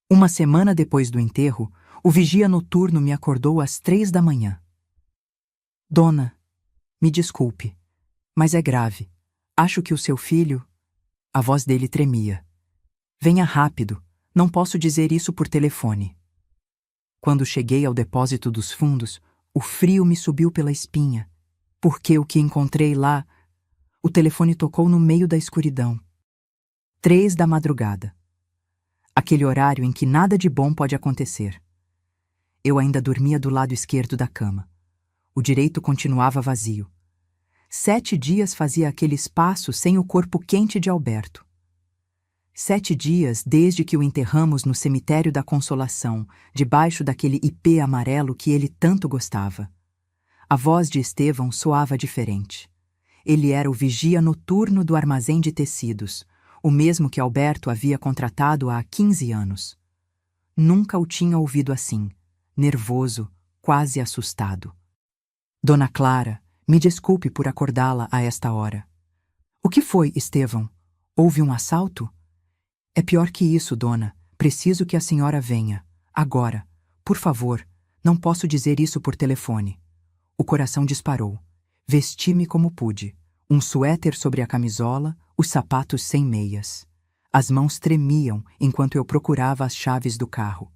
Uma semana depois do enterro, o vigia noturno me acordou às 3 da manhã. Dona, me desculpe, mas é grave. Acho que o seu filho... A voz dele tremia. Venha rápido, não posso dizer isso por telefone. Quando cheguei ao depósito dos fundos, o frio me subiu pela espinha, porque o que encontrei lá... O telefone tocou no meio da escuridão. 3 da madrugada. Aquele horário em que nada de bom pode acontecer. Eu ainda dormia do lado esquerdo da cama. O direito continuava vazio. 7 dias fazia aquele espaço sem o corpo quente de Alberto. 7 dias desde que o enterramos no cemitério da Consolação, debaixo daquele ipê amarelo que ele tanto gostava. A voz de Estevão soava diferente. Ele era o vigia noturno do armazém de tecidos, o mesmo que Alberto havia contratado há 15 anos. Nunca o tinha ouvido assim, nervoso, quase assustado. Dona Clara, me desculpe por acordá-la a esta hora. O que foi, Estevão? Houve um assalto? É pior que isso, dona. Preciso que a senhora venha. Agora. Por favor, não posso dizer isso por telefone. O coração disparou. Vesti-me como pude. Um suéter sobre a camisola, os sapatos sem meias. As mãos tremiam enquanto eu procurava as chaves do carro.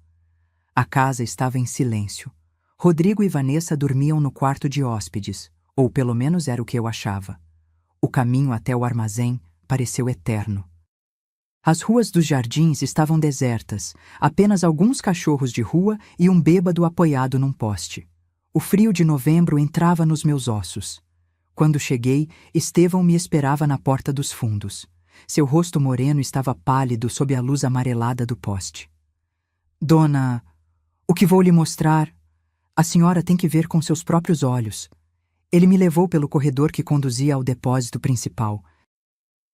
A casa estava em silêncio. Rodrigo e Vanessa dormiam no quarto de hóspedes, ou pelo menos era o que eu achava. O caminho até o armazém pareceu eterno. As ruas dos jardins estavam desertas, apenas alguns cachorros de rua e um bêbado apoiado num poste. O frio de novembro entrava nos meus ossos. Quando cheguei, Estevão me esperava na porta dos fundos. Seu rosto moreno estava pálido sob a luz amarelada do poste. Dona, o que vou lhe mostrar? A senhora tem que ver com seus próprios olhos. Ele me levou pelo corredor que conduzia ao depósito principal.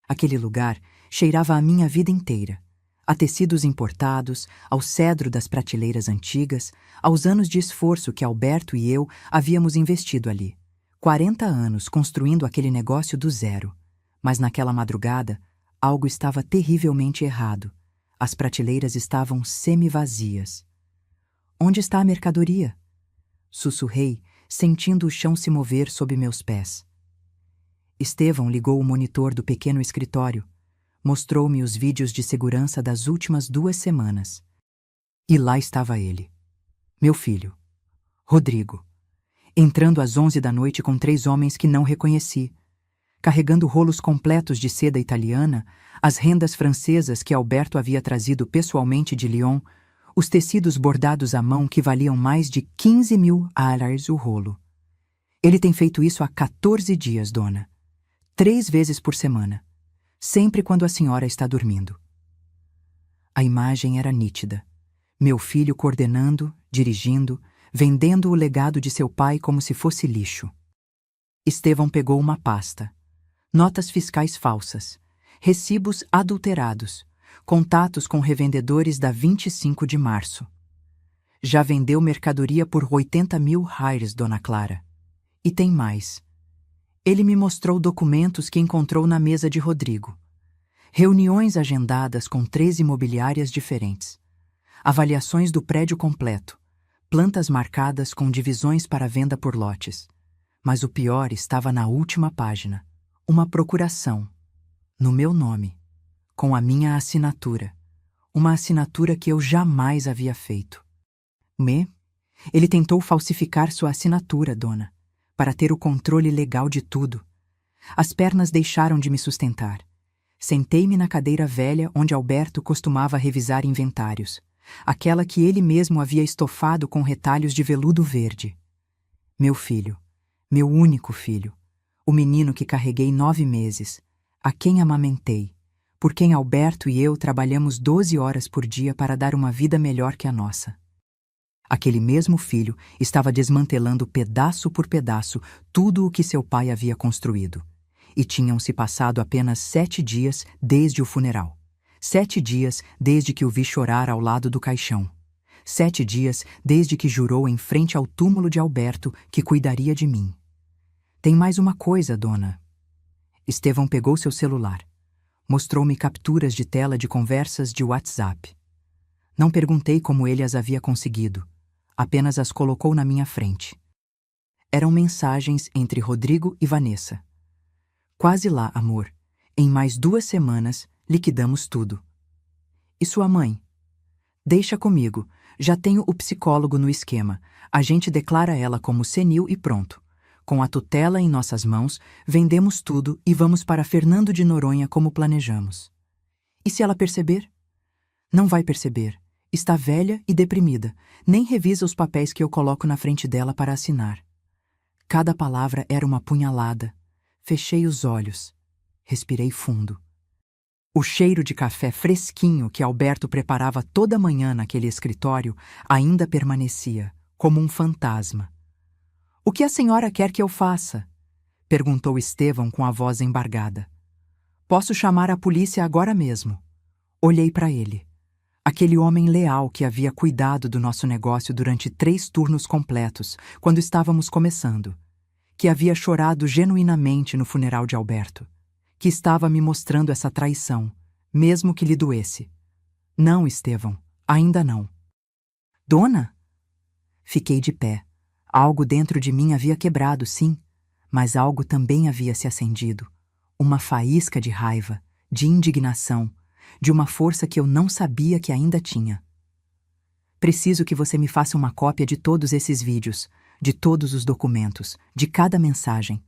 Aquele lugar cheirava a minha vida inteira. A tecidos importados, ao cedro das prateleiras antigas, aos anos de esforço que Alberto e eu havíamos investido ali. 40 anos construindo aquele negócio do zero. Mas naquela madrugada, algo estava terrivelmente errado. As prateleiras estavam semi-vazias. Onde está a mercadoria? Sussurrei, sentindo o chão se mover sob meus pés. Estevão ligou o monitor do pequeno escritório. Mostrou-me os vídeos de segurança das últimas 2 semanas. E lá estava ele. Meu filho, Rodrigo. Entrando às 11 da noite com 3 homens que não reconheci. Carregando rolos completos de seda italiana, as rendas francesas que Alberto havia trazido pessoalmente de Lyon, os tecidos bordados à mão que valiam mais de 15.000 o rolo. Ele tem feito isso há 14 dias, dona. 3 vezes por semana. Sempre quando a senhora está dormindo. A imagem era nítida. Meu filho coordenando, dirigindo, vendendo o legado de seu pai como se fosse lixo. Estevão pegou uma pasta. Notas fiscais falsas. Recibos adulterados. Contatos com revendedores da 25 de março. Já vendeu mercadoria por 80.000 dona Clara. E tem mais. Ele me mostrou documentos que encontrou na mesa de Rodrigo. Reuniões agendadas com 3 imobiliárias diferentes. Avaliações do prédio completo. Plantas marcadas com divisões para venda por lotes. Mas o pior estava na última página. Uma procuração. No meu nome. Com a minha assinatura. Uma assinatura que eu jamais havia feito. Ele tentou falsificar sua assinatura, dona, para ter o controle legal de tudo. As pernas deixaram de me sustentar. Sentei-me na cadeira velha onde Alberto costumava revisar inventários. Aquela que ele mesmo havia estofado com retalhos de veludo verde. Meu filho, meu único filho, o menino que carreguei 9 meses, a quem amamentei, por quem Alberto e eu trabalhamos 12 horas por dia para dar uma vida melhor que a nossa. Aquele mesmo filho estava desmantelando pedaço por pedaço tudo o que seu pai havia construído. E tinham-se passado apenas 7 dias desde o funeral. 7 dias desde que o vi chorar ao lado do caixão. 7 dias desde que jurou em frente ao túmulo de Alberto que cuidaria de mim. Tem mais uma coisa, dona. Estevão pegou seu celular. Mostrou-me capturas de tela de conversas de WhatsApp. Não perguntei como ele as havia conseguido, apenas as colocou na minha frente. Eram mensagens entre Rodrigo e Vanessa. Quase lá, amor. Em mais 2 semanas, liquidamos tudo. E sua mãe? Deixa comigo. Já tenho o psicólogo no esquema. A gente declara ela como senil e pronto. Com a tutela em nossas mãos, vendemos tudo e vamos para Fernando de Noronha como planejamos. E se ela perceber? Não vai perceber. Está velha e deprimida. Nem revisa os papéis que eu coloco na frente dela para assinar. Cada palavra era uma punhalada. Fechei os olhos. Respirei fundo. O cheiro de café fresquinho que Alberto preparava toda manhã naquele escritório ainda permanecia, como um fantasma. "O que a senhora quer que eu faça?" perguntou Estevão com a voz embargada. "Posso chamar a polícia agora mesmo." Olhei para ele. Aquele homem leal que havia cuidado do nosso negócio durante 3 turnos completos, quando estávamos começando. Que havia chorado genuinamente no funeral de Alberto. Que estava me mostrando essa traição, mesmo que lhe doesse. "Não, Estevão, ainda não." "Dona?" Fiquei de pé. Algo dentro de mim havia quebrado, sim, mas algo também havia se acendido. Uma faísca de raiva, de indignação, de uma força que eu não sabia que ainda tinha. "Preciso que você me faça uma cópia de todos esses vídeos, de todos os documentos, de cada mensagem."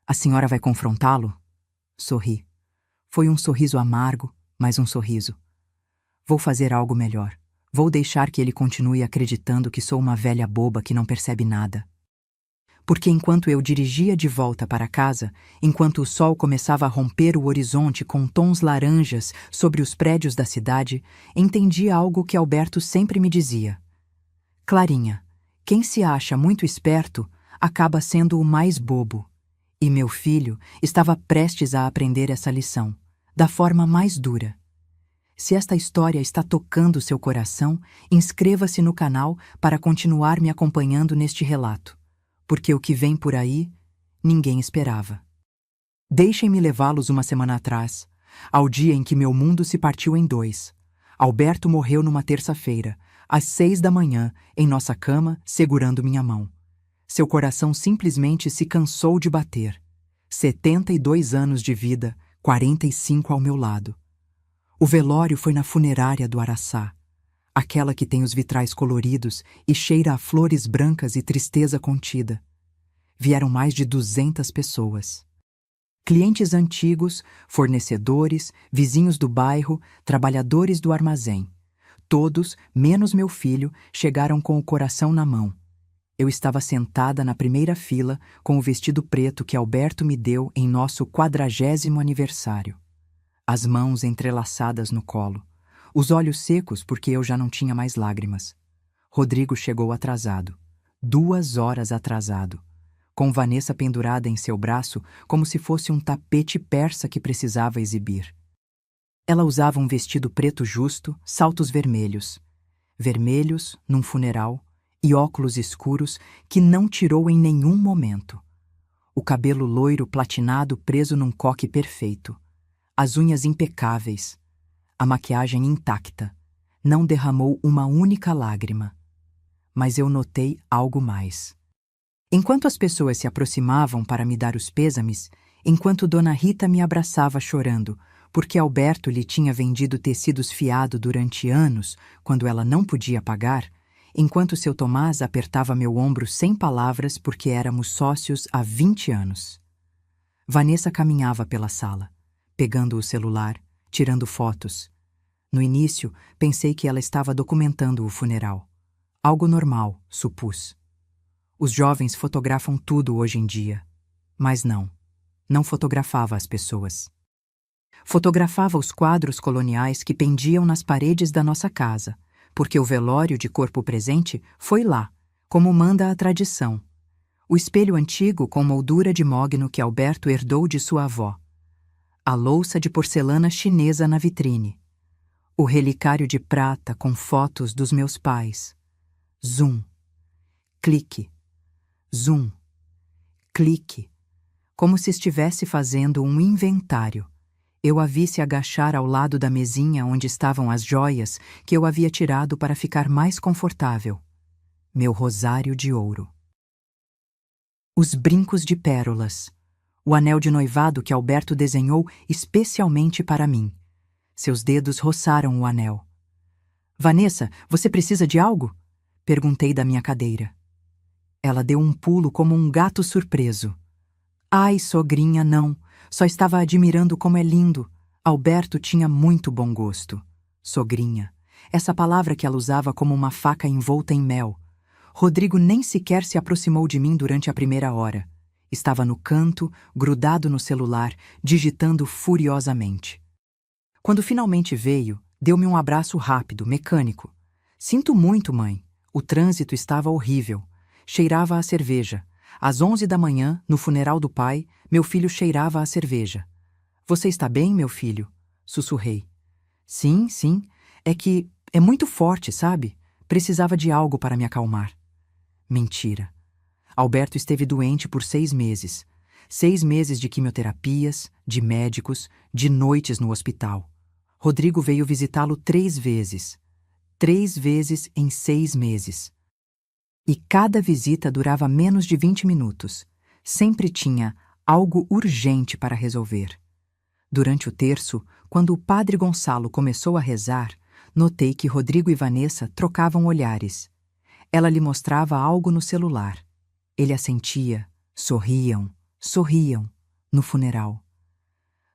"A senhora vai confrontá-lo?" Sorri. Foi um sorriso amargo, mas um sorriso. "Vou fazer algo melhor. Vou deixar que ele continue acreditando que sou uma velha boba que não percebe nada." Porque enquanto eu dirigia de volta para casa, enquanto o sol começava a romper o horizonte com tons laranjas sobre os prédios da cidade, entendi algo que Alberto sempre me dizia. "Clarinha, quem se acha muito esperto acaba sendo o mais bobo." E meu filho estava prestes a aprender essa lição, da forma mais dura. Se esta história está tocando seu coração, inscreva-se no canal para continuar me acompanhando neste relato, porque o que vem por aí, ninguém esperava. Deixem-me levá-los uma semana atrás, ao dia em que meu mundo se partiu em 2. Alberto morreu numa terça-feira, às 6 da manhã, em nossa cama, segurando minha mão. Seu coração simplesmente se cansou de bater. 72 anos de vida, 45 ao meu lado. O velório foi na funerária do Araçá, aquela que tem os vitrais coloridos e cheira a flores brancas e tristeza contida. Vieram mais de 200 pessoas. Clientes antigos, fornecedores, vizinhos do bairro, trabalhadores do armazém. Todos, menos meu filho, chegaram com o coração na mão. Eu estava sentada na primeira fila com o vestido preto que Alberto me deu em nosso 40º aniversário. As mãos entrelaçadas no colo, os olhos secos porque eu já não tinha mais lágrimas. Rodrigo chegou atrasado, 2 horas atrasado, com Vanessa pendurada em seu braço como se fosse um tapete persa que precisava exibir. Ela usava um vestido preto justo, saltos vermelhos. Vermelhos, num funeral, e óculos escuros que não tirou em nenhum momento. O cabelo loiro platinado preso num coque perfeito. As unhas impecáveis. A maquiagem intacta. Não derramou uma única lágrima. Mas eu notei algo mais. Enquanto as pessoas se aproximavam para me dar os pêsames, enquanto Dona Rita me abraçava chorando, porque Alberto lhe tinha vendido tecidos fiado durante anos, quando ela não podia pagar, enquanto seu Tomás apertava meu ombro sem palavras porque éramos sócios há 20 anos. Vanessa caminhava pela sala, pegando o celular, tirando fotos. No início, pensei que ela estava documentando o funeral. Algo normal, supus. Os jovens fotografam tudo hoje em dia. Mas não fotografava as pessoas. Fotografava os quadros coloniais que pendiam nas paredes da nossa casa, porque o velório de corpo presente foi lá, como manda a tradição. O espelho antigo com moldura de mogno que Alberto herdou de sua avó. A louça de porcelana chinesa na vitrine. O relicário de prata com fotos dos meus pais. Zoom. Clique. Zoom. Clique. Como se estivesse fazendo um inventário. Eu a vi se agachar ao lado da mesinha onde estavam as joias que eu havia tirado para ficar mais confortável. Meu rosário de ouro. Os brincos de pérolas. O anel de noivado que Alberto desenhou especialmente para mim. Seus dedos roçaram o anel. Vanessa, você precisa de algo? Perguntei da minha cadeira. Ela deu um pulo como um gato surpreso. Ai, sogrinha, não. Só estava admirando como é lindo. Alberto tinha muito bom gosto. Sogrinha. Essa palavra que ela usava como uma faca envolta em mel. Rodrigo nem sequer se aproximou de mim durante a primeira hora. Estava no canto, grudado no celular, digitando furiosamente. Quando finalmente veio, deu-me um abraço rápido, mecânico. Sinto muito, mãe. O trânsito estava horrível. Cheirava a cerveja. Às 11 da manhã, no funeral do pai, meu filho cheirava a cerveja. Você está bem, meu filho? Sussurrei. Sim, sim. É que é muito forte, sabe? Precisava de algo para me acalmar. Mentira. Alberto esteve doente por 6 meses. 6 meses de quimioterapias, de médicos, de noites no hospital. Rodrigo veio visitá-lo 3 vezes. 3 vezes em 6 meses. E cada visita durava menos de 20 minutos. Sempre tinha algo urgente para resolver. Durante o terço, quando o padre Gonçalo começou a rezar, notei que Rodrigo e Vanessa trocavam olhares. Ela lhe mostrava algo no celular. Ele assentia, sorriam, no funeral.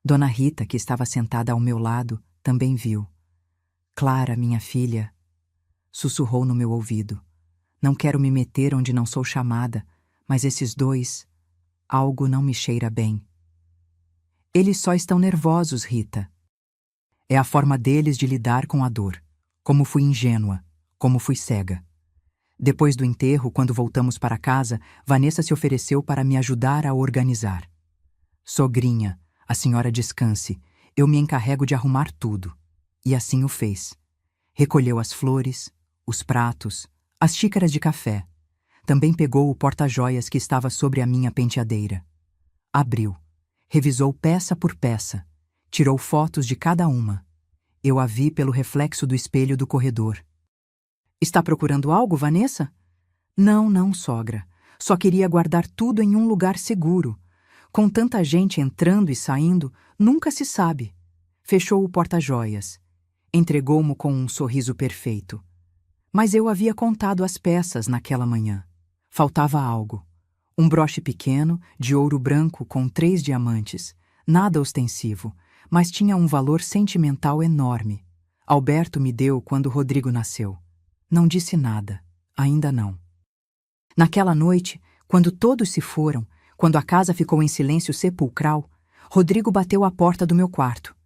Dona Rita, que estava sentada ao meu lado, também viu. Clara, minha filha, sussurrou no meu ouvido. Não quero me meter onde não sou chamada, mas esses dois, algo não me cheira bem. Eles só estão nervosos, Rita. É a forma deles de lidar com a dor. Como fui ingênua, como fui cega. Depois do enterro, quando voltamos para casa, Vanessa se ofereceu para me ajudar a organizar. Sogrinha, a senhora descanse, eu me encarrego de arrumar tudo. E assim o fez. Recolheu as flores, os pratos, as xícaras de café. Também pegou o porta-joias que estava sobre a minha penteadeira. Abriu. Revisou peça por peça. Tirou fotos de cada uma. Eu a vi pelo reflexo do espelho do corredor. Está procurando algo, Vanessa? Não, não, sogra. Só queria guardar tudo em um lugar seguro. Com tanta gente entrando e saindo, nunca se sabe. Fechou o porta-joias. Entregou-mo com um sorriso perfeito. Mas eu havia contado as peças naquela manhã. Faltava algo. Um broche pequeno, de ouro branco com 3 diamantes. Nada ostensivo, mas tinha um valor sentimental enorme. Alberto me deu quando Rodrigo nasceu. Não disse nada. Ainda não. Naquela noite, quando todos se foram, quando a casa ficou em silêncio sepulcral, Rodrigo bateu à porta do meu quarto.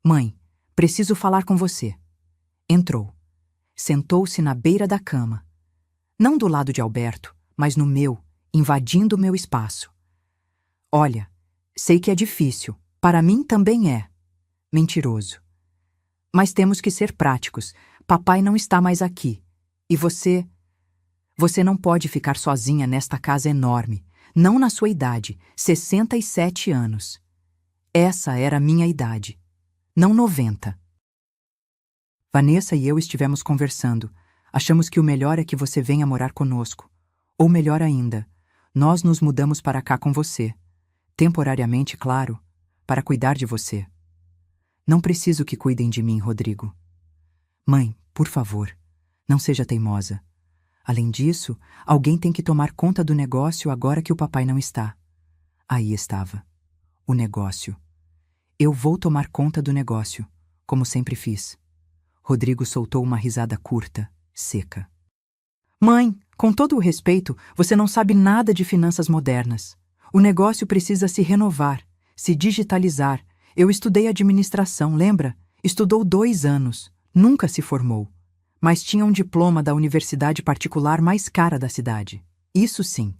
Mãe, preciso falar com você. Entrou. Sentou-se na beira da cama. Não do lado de Alberto, mas no meu, invadindo o meu espaço. Olha, sei que é difícil. Para mim também é. Mentiroso. Mas temos que ser práticos. Papai não está mais aqui. E você... Você não pode ficar sozinha nesta casa enorme. Não na sua idade, 67 anos. Essa era a minha idade. Não 90. Vanessa e eu estivemos conversando. Achamos que o melhor é que você venha morar conosco. Ou melhor ainda, nós nos mudamos para cá com você. Temporariamente, claro, para cuidar de você. Não preciso que cuidem de mim, Rodrigo. Mãe, por favor, não seja teimosa. Além disso, alguém tem que tomar conta do negócio agora que o papai não está. Aí estava. O negócio. Eu vou tomar conta do negócio, como sempre fiz. Rodrigo soltou uma risada curta, seca. Mãe, com todo o respeito, você não sabe nada de finanças modernas. O negócio precisa se renovar, se digitalizar. Eu estudei administração, lembra? Estudou 2 anos, nunca se formou. Mas tinha um diploma da universidade particular mais cara da cidade. Isso sim,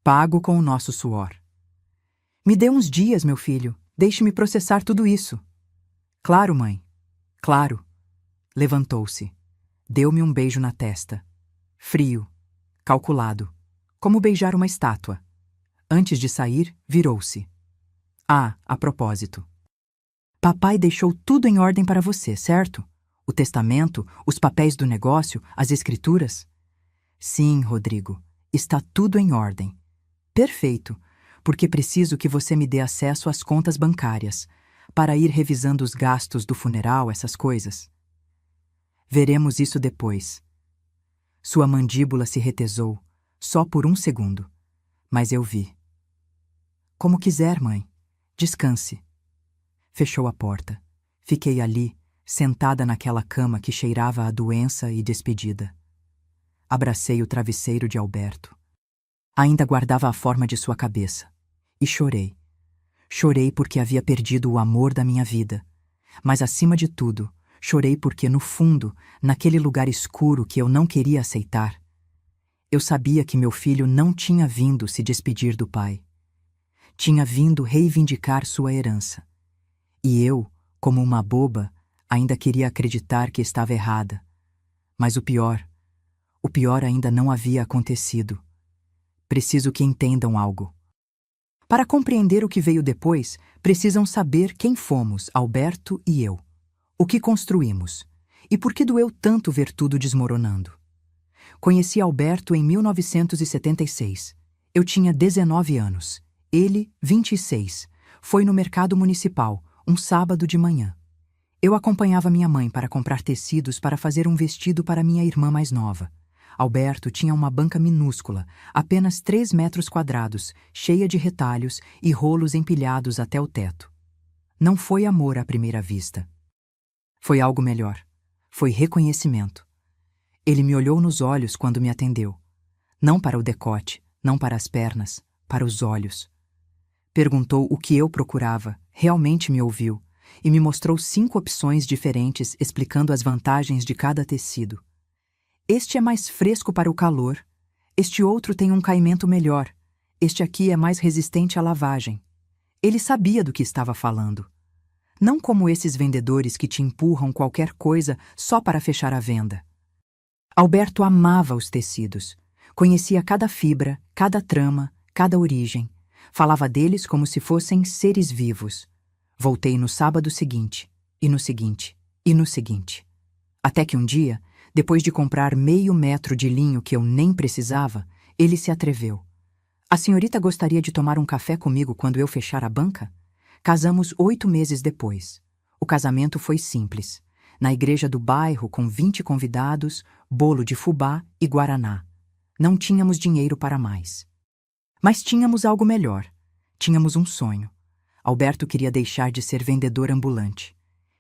pago com o nosso suor. Me dê uns dias, meu filho. Deixe-me processar tudo isso. Claro, mãe. Claro. Levantou-se. Deu-me um beijo na testa. Frio. Calculado. Como beijar uma estátua. Antes de sair, virou-se. Ah, a propósito. Papai deixou tudo em ordem para você, certo? O testamento, os papéis do negócio, as escrituras? Sim, Rodrigo, está tudo em ordem. Perfeito, porque preciso que você me dê acesso às contas bancárias, para ir revisando os gastos do funeral, essas coisas. Veremos isso depois. Sua mandíbula se retesou, só por um segundo, mas eu vi. Como quiser, mãe. Descanse. Fechou a porta. Fiquei ali, sentada naquela cama que cheirava a doença e despedida. Abracei o travesseiro de Alberto. Ainda guardava a forma de sua cabeça. E chorei. Chorei porque havia perdido o amor da minha vida. Mas, acima de tudo, chorei porque, no fundo, naquele lugar escuro que eu não queria aceitar, eu sabia que meu filho não tinha vindo se despedir do pai. Tinha vindo reivindicar sua herança. E eu, como uma boba, ainda queria acreditar que estava errada. Mas o pior ainda não havia acontecido. Preciso que entendam algo. Para compreender o que veio depois, precisam saber quem fomos, Alberto e eu. O que construímos. E por que doeu tanto ver tudo desmoronando. Conheci Alberto em 1976. Eu tinha 19 anos. Ele, 26. Foi no mercado municipal, um sábado de manhã. Eu acompanhava minha mãe para comprar tecidos para fazer um vestido para minha irmã mais nova. Alberto tinha uma banca minúscula, apenas 3 metros quadrados, cheia de retalhos e rolos empilhados até o teto. Não foi amor à primeira vista. Foi algo melhor. Foi reconhecimento. Ele me olhou nos olhos quando me atendeu. Não para o decote, não para as pernas, para os olhos. Perguntou o que eu procurava, realmente me ouviu, e me mostrou 5 opções diferentes explicando as vantagens de cada tecido. Este é mais fresco para o calor, este outro tem um caimento melhor, este aqui é mais resistente à lavagem. Ele sabia do que estava falando. Não como esses vendedores que te empurram qualquer coisa só para fechar a venda. Alberto amava os tecidos, conhecia cada fibra, cada trama, cada origem. Falava deles como se fossem seres vivos. Voltei no sábado seguinte, e no seguinte, e no seguinte. Até que um dia, depois de comprar meio metro de linho que eu nem precisava, ele se atreveu. A senhorita gostaria de tomar um café comigo quando eu fechar a banca? Casamos 8 meses depois. O casamento foi simples. Na igreja do bairro, com 20 convidados, bolo de fubá e guaraná. Não tínhamos dinheiro para mais. Mas tínhamos algo melhor. Tínhamos um sonho. Alberto queria deixar de ser vendedor ambulante.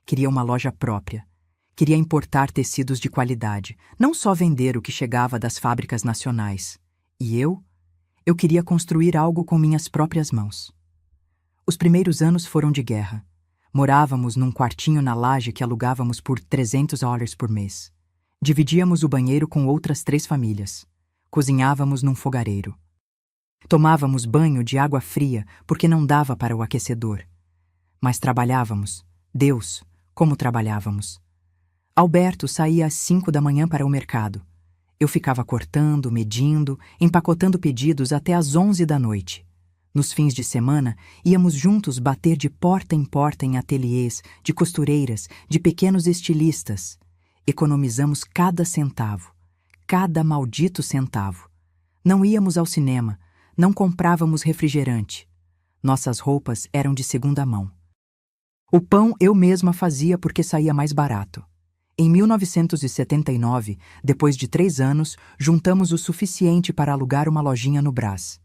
Queria uma loja própria. Queria importar tecidos de qualidade, não só vender o que chegava das fábricas nacionais. E eu queria construir algo com minhas próprias mãos. Os primeiros anos foram de guerra. Morávamos num quartinho na laje que alugávamos por $300 por mês. Dividíamos o banheiro com outras 3 famílias. Cozinhávamos num fogareiro. Tomávamos banho de água fria porque não dava para o aquecedor. Mas trabalhávamos. Deus, como trabalhávamos. Alberto saía às 5 da manhã para o mercado. Eu ficava cortando, medindo, empacotando pedidos até às 11 da noite. Nos fins de semana, íamos juntos bater de porta em ateliês, de costureiras, de pequenos estilistas. Economizamos cada centavo. Cada maldito centavo. Não íamos ao cinema. Não comprávamos refrigerante. Nossas roupas eram de segunda mão. O pão eu mesma fazia porque saía mais barato. Em 1979, depois de 3 anos, juntamos o suficiente para alugar uma lojinha no Brás.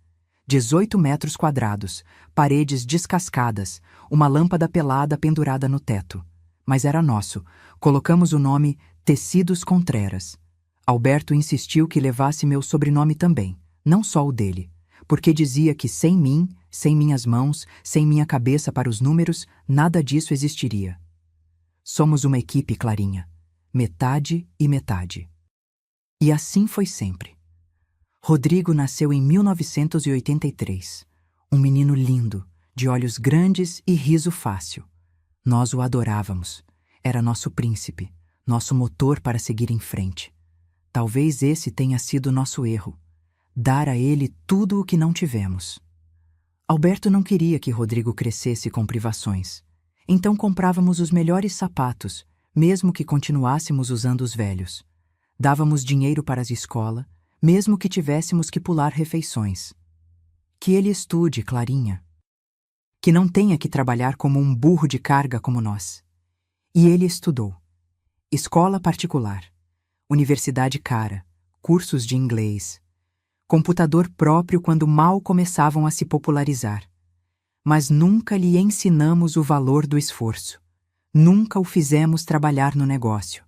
18 metros quadrados, paredes descascadas, uma lâmpada pelada pendurada no teto. Mas era nosso. Colocamos o nome Tecidos Contreras. Alberto insistiu que levasse meu sobrenome também, não só o dele. Porque dizia que sem mim, sem minhas mãos, sem minha cabeça para os números, nada disso existiria. Somos uma equipe, Clarinha. Metade e metade. E assim foi sempre. Rodrigo nasceu em 1983. Um menino lindo, de olhos grandes e riso fácil. Nós o adorávamos. Era nosso príncipe, nosso motor para seguir em frente. Talvez esse tenha sido nosso erro. Dar a ele tudo o que não tivemos. Alberto não queria que Rodrigo crescesse com privações. Então comprávamos os melhores sapatos, mesmo que continuássemos usando os velhos. Dávamos dinheiro para a escola, mesmo que tivéssemos que pular refeições. Que ele estude, Clarinha. Que não tenha que trabalhar como um burro de carga como nós. E ele estudou. Escola particular, universidade cara, cursos de inglês, computador próprio quando mal começavam a se popularizar. Mas nunca lhe ensinamos o valor do esforço. Nunca o fizemos trabalhar no negócio.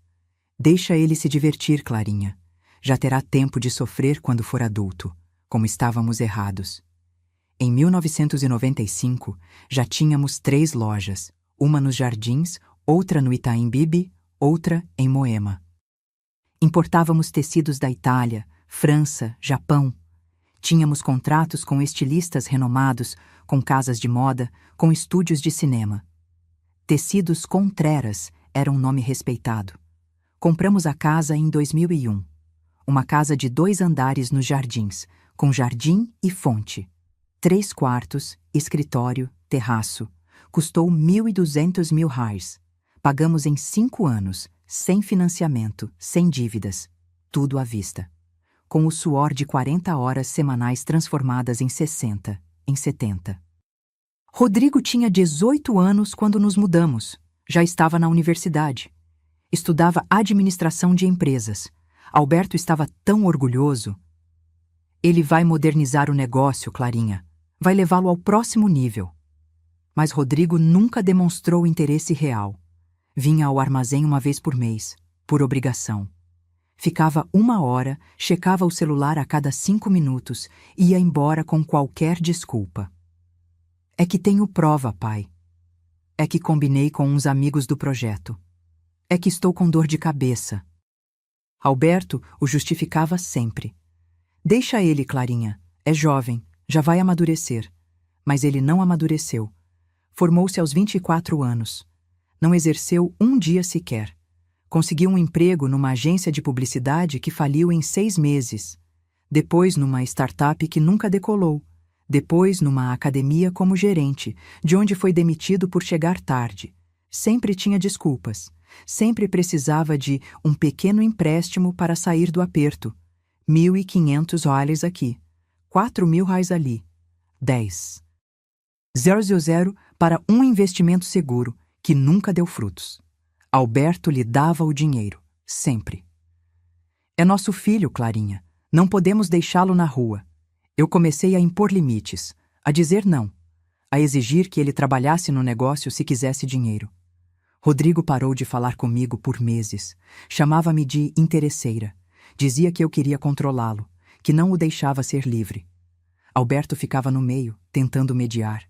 Deixa ele se divertir, Clarinha. Já terá tempo de sofrer quando for adulto, como estávamos errados. Em 1995, já tínhamos 3 lojas, uma nos Jardins, outra no Itaim Bibi, outra em Moema. Importávamos tecidos da Itália, França, Japão. Tínhamos contratos com estilistas renomados, com casas de moda, com estúdios de cinema. Tecidos Contreras era um nome respeitado. Compramos a casa em 2001. Uma casa de 2 andares nos Jardins, com jardim e fonte. 3 quartos, escritório, terraço. Custou R$ 1.200.000. Pagamos em 5 anos, sem financiamento, sem dívidas. Tudo à vista. Com o suor de 40 horas semanais transformadas em 60, em 70. Rodrigo tinha 18 anos quando nos mudamos. Já estava na universidade. Estudava administração de empresas. Alberto estava tão orgulhoso. Ele vai modernizar o negócio, Clarinha. Vai levá-lo ao próximo nível. Mas Rodrigo nunca demonstrou interesse real. Vinha ao armazém uma vez por mês, por obrigação. Ficava 1 hora, checava o celular a cada 5 minutos e ia embora com qualquer desculpa. É que tenho prova, pai. É que combinei com uns amigos do projeto. É que estou com dor de cabeça. Alberto o justificava sempre. Deixa ele, Clarinha. É jovem, já vai amadurecer. Mas ele não amadureceu. Formou-se aos 24 anos. Não exerceu um dia sequer. Conseguiu um emprego numa agência de publicidade que faliu em 6 meses. Depois numa startup que nunca decolou. Depois numa academia como gerente, de onde foi demitido por chegar tarde. Sempre tinha desculpas. Sempre precisava de um pequeno empréstimo para sair do aperto. $1.500 aqui. R$ 4.000 ali. 10. 000 para um investimento seguro, que nunca deu frutos. Alberto lhe dava o dinheiro, sempre. É nosso filho, Clarinha. Não podemos deixá-lo na rua. Eu comecei a impor limites, a dizer não, a exigir que ele trabalhasse no negócio se quisesse dinheiro. Rodrigo parou de falar comigo por meses. Chamava-me de interesseira. Dizia que eu queria controlá-lo, que não o deixava ser livre. Alberto ficava no meio, tentando mediar.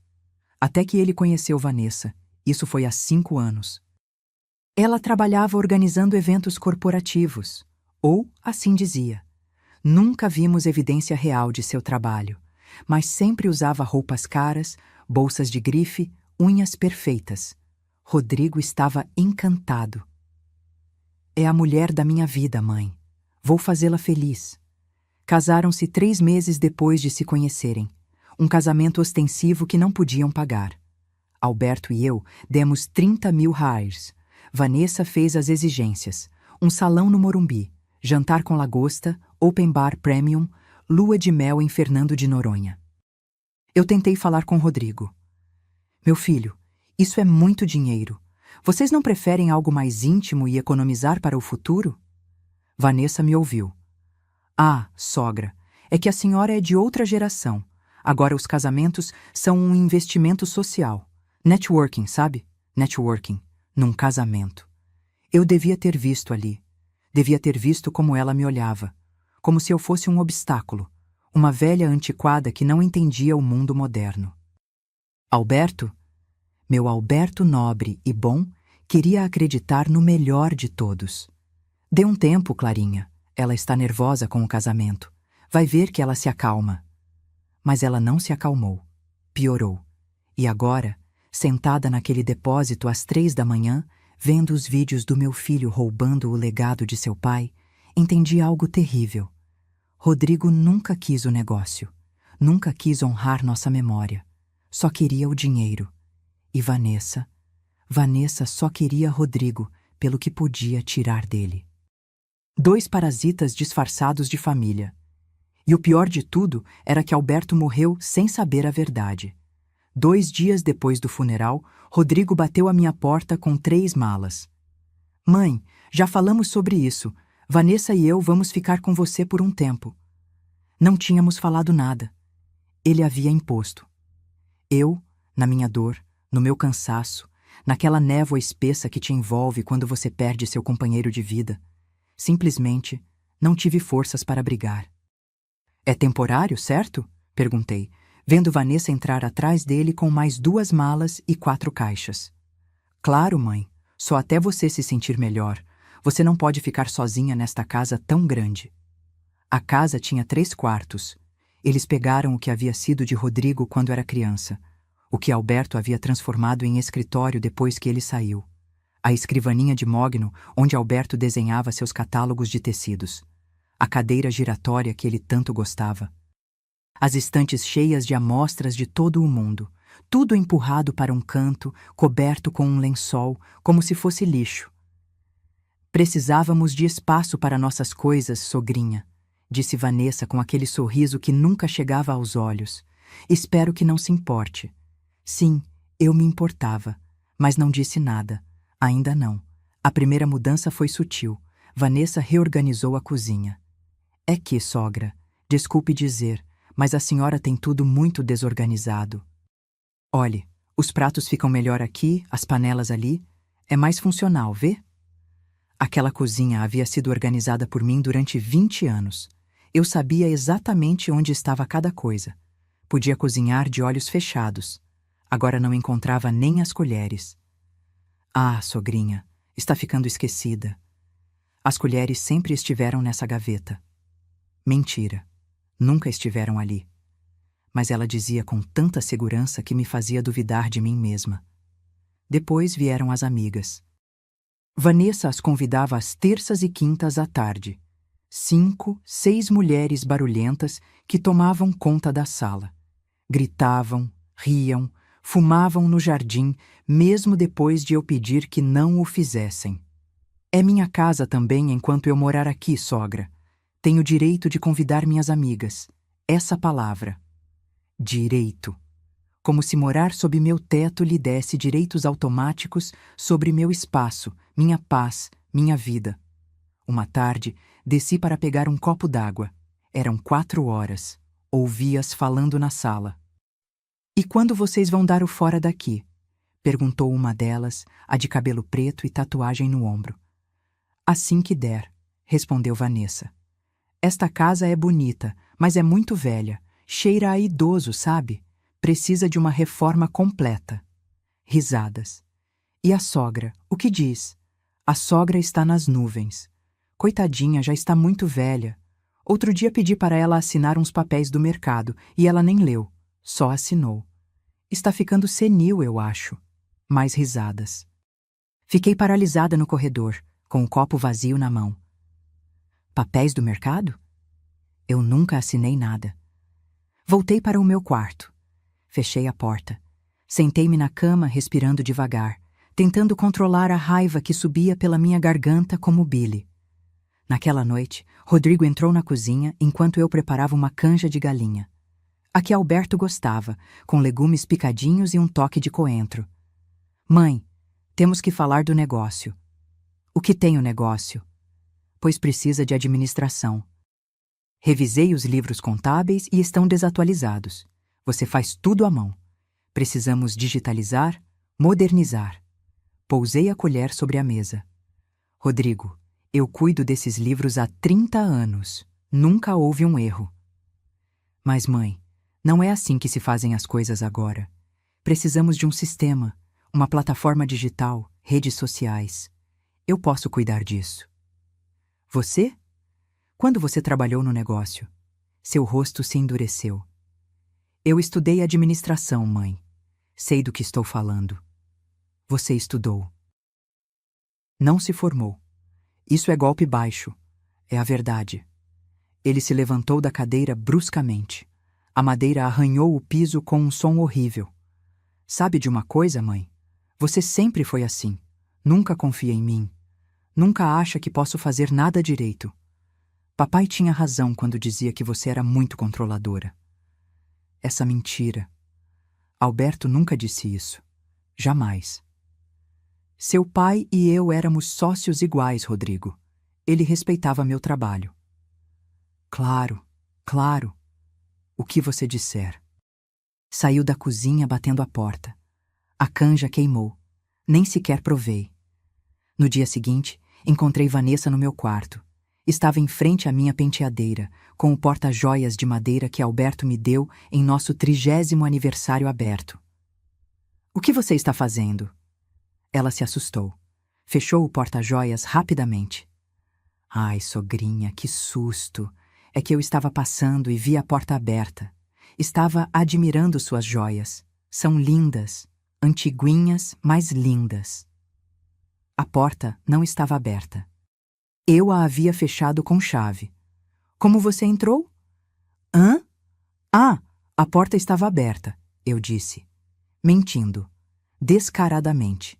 Até que ele conheceu Vanessa. Isso foi há 5 anos. Ela trabalhava organizando eventos corporativos, ou assim dizia. Nunca vimos evidência real de seu trabalho, mas sempre usava roupas caras, bolsas de grife, unhas perfeitas. Rodrigo estava encantado. É a mulher da minha vida, mãe. Vou fazê-la feliz. Casaram-se 3 meses depois de se conhecerem. Um casamento ostensivo que não podiam pagar. Alberto e eu demos R$ 30.000. Vanessa fez as exigências. Um salão no Morumbi, jantar com lagosta, open bar premium, lua de mel em Fernando de Noronha. Eu tentei falar com Rodrigo. Meu filho, isso é muito dinheiro. Vocês não preferem algo mais íntimo e economizar para o futuro? Vanessa me ouviu. Ah, sogra, é que a senhora é de outra geração. Agora os casamentos são um investimento social. Networking, sabe? Networking. Num casamento. Eu devia ter visto ali. Devia ter visto como ela me olhava. Como se eu fosse um obstáculo. Uma velha antiquada que não entendia o mundo moderno. Alberto, meu Alberto nobre e bom, queria acreditar no melhor de todos. Dê um tempo, Clarinha. Ela está nervosa com o casamento. Vai ver que ela se acalma. Mas ela não se acalmou. Piorou. E agora, sentada naquele depósito às 3 da manhã, vendo os vídeos do meu filho roubando o legado de seu pai, entendi algo terrível. Rodrigo nunca quis o negócio. Nunca quis honrar nossa memória. Só queria o dinheiro. E Vanessa? Vanessa só queria Rodrigo pelo que podia tirar dele. 2 parasitas disfarçados de família. E o pior de tudo era que Alberto morreu sem saber a verdade. 2 dias depois do funeral, Rodrigo bateu à minha porta com 3 malas. Mãe, já falamos sobre isso. Vanessa e eu vamos ficar com você por um tempo. Não tínhamos falado nada. Ele havia imposto. Eu, na minha dor, no meu cansaço, naquela névoa espessa que te envolve quando você perde seu companheiro de vida, simplesmente não tive forças para brigar. É temporário, certo? Perguntei, vendo Vanessa entrar atrás dele com mais 2 malas e 4 caixas. Claro, mãe, só até você se sentir melhor. Você não pode ficar sozinha nesta casa tão grande. A casa tinha 3 quartos. Eles pegaram o que havia sido de Rodrigo quando era criança, o que Alberto havia transformado em escritório depois que ele saiu. A escrivaninha de mogno, onde Alberto desenhava seus catálogos de tecidos. A cadeira giratória que ele tanto gostava. As estantes cheias de amostras de todo o mundo, tudo empurrado para um canto, coberto com um lençol, como se fosse lixo. Precisávamos de espaço para nossas coisas, sogrinha, disse Vanessa com aquele sorriso que nunca chegava aos olhos. Espero que não se importe. Sim, eu me importava, mas não disse nada. Ainda não. A primeira mudança foi sutil. Vanessa reorganizou a cozinha. É que, sogra, desculpe dizer, mas a senhora tem tudo muito desorganizado. Olhe, os pratos ficam melhor aqui, as panelas ali. É mais funcional, vê? Aquela cozinha havia sido organizada por mim durante 20 anos. Eu sabia exatamente onde estava cada coisa. Podia cozinhar de olhos fechados. Agora não encontrava nem as colheres. Ah, sogrinha, está ficando esquecida. As colheres sempre estiveram nessa gaveta. Mentira, nunca estiveram ali. Mas ela dizia com tanta segurança que me fazia duvidar de mim mesma. Depois vieram as amigas. Vanessa as convidava às terças e quintas à tarde. 5, 6 mulheres barulhentas que tomavam conta da sala. Gritavam, riam, fumavam no jardim, mesmo depois de eu pedir que não o fizessem. É minha casa também enquanto eu morar aqui, sogra. Tenho direito de convidar minhas amigas. Essa palavra. Direito. Como se morar sob meu teto lhe desse direitos automáticos sobre meu espaço, minha paz, minha vida. Uma tarde, desci para pegar um copo d'água. Eram 4 horas. Ouvi-as falando na sala. E quando vocês vão dar o fora daqui? Perguntou uma delas, a de cabelo preto e tatuagem no ombro. Assim que der, respondeu Vanessa. Esta casa é bonita, mas é muito velha. Cheira a idoso, sabe? Precisa de uma reforma completa. Risadas. E a sogra, o que diz? A sogra está nas nuvens. Coitadinha, já está muito velha. Outro dia pedi para ela assinar uns papéis do mercado e ela nem leu, só assinou. Está ficando senil, eu acho. Mais risadas. Fiquei paralisada no corredor, com o copo vazio na mão. Papéis do mercado? Eu nunca assinei nada. Voltei para o meu quarto. Fechei a porta. Sentei-me na cama, respirando devagar, tentando controlar a raiva que subia pela minha garganta como bile. Naquela noite, Rodrigo entrou na cozinha enquanto eu preparava uma canja de galinha. A que Alberto gostava, com legumes picadinhos e um toque de coentro. Mãe, temos que falar do negócio. O que tem o negócio? Pois precisa de administração. Revisei os livros contábeis e estão desatualizados. Você faz tudo à mão. Precisamos digitalizar, modernizar. Pousei a colher sobre a mesa. Rodrigo, eu cuido desses livros há 30 anos. Nunca houve um erro. Mas, mãe, não é assim que se fazem as coisas agora. Precisamos de um sistema, uma plataforma digital, redes sociais. Eu posso cuidar disso. Você? Quando você trabalhou no negócio? Seu rosto se endureceu. Eu estudei administração, mãe. Sei do que estou falando. Você estudou. Não se formou. Isso é golpe baixo. É a verdade. Ele se levantou da cadeira bruscamente. A madeira arranhou o piso com um som horrível. Sabe de uma coisa, mãe? Você sempre foi assim. Nunca confia em mim. Nunca acha que posso fazer nada direito. Papai tinha razão quando dizia que você era muito controladora. Essa mentira. Alberto nunca disse isso. Jamais. Seu pai e eu éramos sócios iguais, Rodrigo. Ele respeitava meu trabalho. Claro, claro. O que você disser. Saiu da cozinha batendo a porta. A canja queimou. Nem sequer provei. No dia seguinte, encontrei Vanessa no meu quarto. Estava em frente à minha penteadeira, com o porta-joias de madeira que Alberto me deu em nosso 30º aniversário aberto. O que você está fazendo? Ela se assustou. Fechou o porta-joias rapidamente. Ai, sogrinha, que susto! É que eu estava passando e vi a porta aberta. Estava admirando suas joias. São lindas, antiguinhas, mas lindas. A porta não estava aberta. Eu a havia fechado com chave. Como você entrou? Hã? Ah, a porta estava aberta, eu disse. Mentindo. Descaradamente.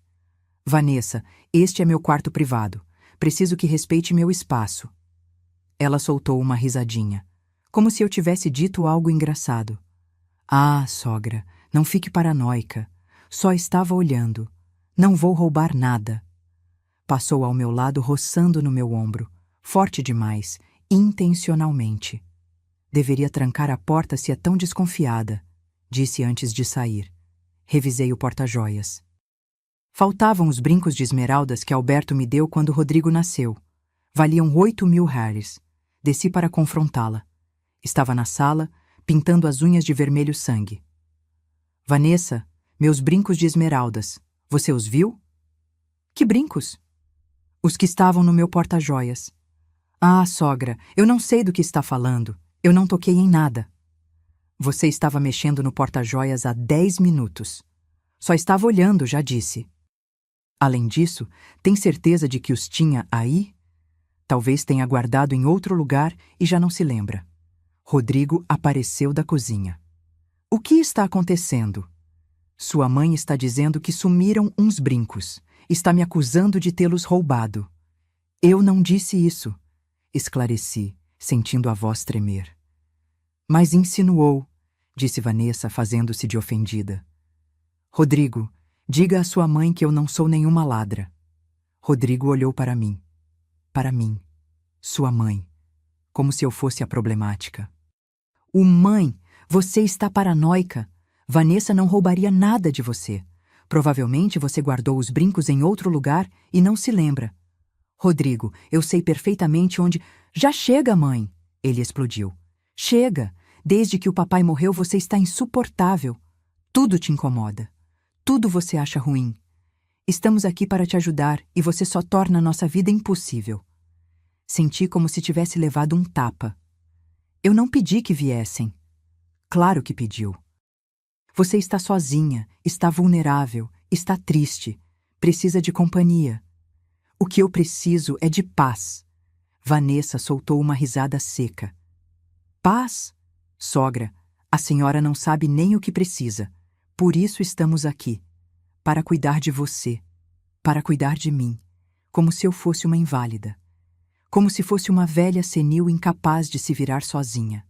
Vanessa, este é meu quarto privado. Preciso que respeite meu espaço. Ela soltou uma risadinha, como se eu tivesse dito algo engraçado. Ah, sogra, não fique paranoica. Só estava olhando. Não vou roubar nada. Passou ao meu lado roçando no meu ombro, forte demais, intencionalmente. Deveria trancar a porta se é tão desconfiada, disse antes de sair. Revisei o porta-joias. Faltavam os brincos de esmeraldas que Alberto me deu quando Rodrigo nasceu. Valiam 8.000 reais. Desci para confrontá-la. Estava na sala, pintando as unhas de vermelho sangue. Vanessa, meus brincos de esmeraldas, você os viu? Que brincos? Os que estavam no meu porta-joias. Ah, sogra, eu não sei do que está falando. Eu não toquei em nada. Você estava mexendo no porta-joias há 10 minutos. Só estava olhando, já disse. Além disso, tem certeza de que os tinha aí? Talvez tenha guardado em outro lugar e já não se lembra. Rodrigo apareceu da cozinha. O que está acontecendo? Sua mãe está dizendo que sumiram uns brincos. Está me acusando de tê-los roubado. Eu não disse isso, esclareci, sentindo a voz tremer. Mas insinuou, disse Vanessa, fazendo-se de ofendida. Rodrigo, diga à sua mãe que eu não sou nenhuma ladra. Rodrigo olhou para mim. Para mim, sua mãe, como se eu fosse a problemática. Mãe, você está paranoica. Vanessa não roubaria nada de você. Provavelmente você guardou os brincos em outro lugar e não se lembra. Rodrigo, eu sei perfeitamente onde... Já chega, mãe! Ele explodiu. Chega! Desde que o papai morreu você está insuportável. Tudo te incomoda. Tudo você acha ruim. Estamos aqui para te ajudar e você só torna a nossa vida impossível. Senti como se tivesse levado um tapa. Eu não pedi que viessem. Claro que pediu. Você está sozinha, está vulnerável, está triste, precisa de companhia. O que eu preciso é de paz. Vanessa soltou uma risada seca. Paz? Sogra, a senhora não sabe nem o que precisa. Por isso estamos aqui. Para cuidar de você. Para cuidar de mim. Como se eu fosse uma inválida. Como se fosse uma velha senil incapaz de se virar sozinha.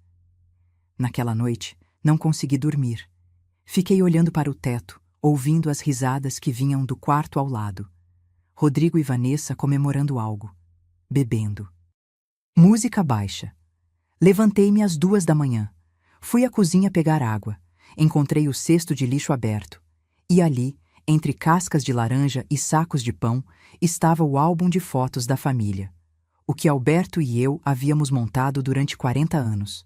Naquela noite, não consegui dormir. Fiquei olhando para o teto, ouvindo as risadas que vinham do quarto ao lado. Rodrigo e Vanessa comemorando algo. Bebendo. Música baixa. Levantei-me às 2 da manhã. Fui à cozinha pegar água. Encontrei o cesto de lixo aberto. E ali, entre cascas de laranja e sacos de pão, estava o álbum de fotos da família. O que Alberto e eu havíamos montado durante 40 anos.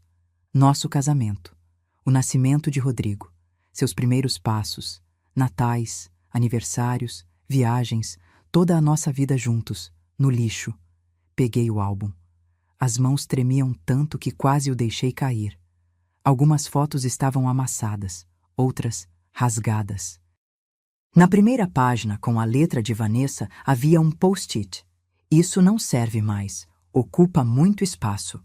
Nosso casamento. O nascimento de Rodrigo. Seus primeiros passos. Natais, aniversários, viagens, toda a nossa vida juntos, no lixo. Peguei o álbum. As mãos tremiam tanto que quase o deixei cair. Algumas fotos estavam amassadas, outras rasgadas. Na primeira página, com a letra de Vanessa, havia um post-it. Isso não serve mais. Ocupa muito espaço.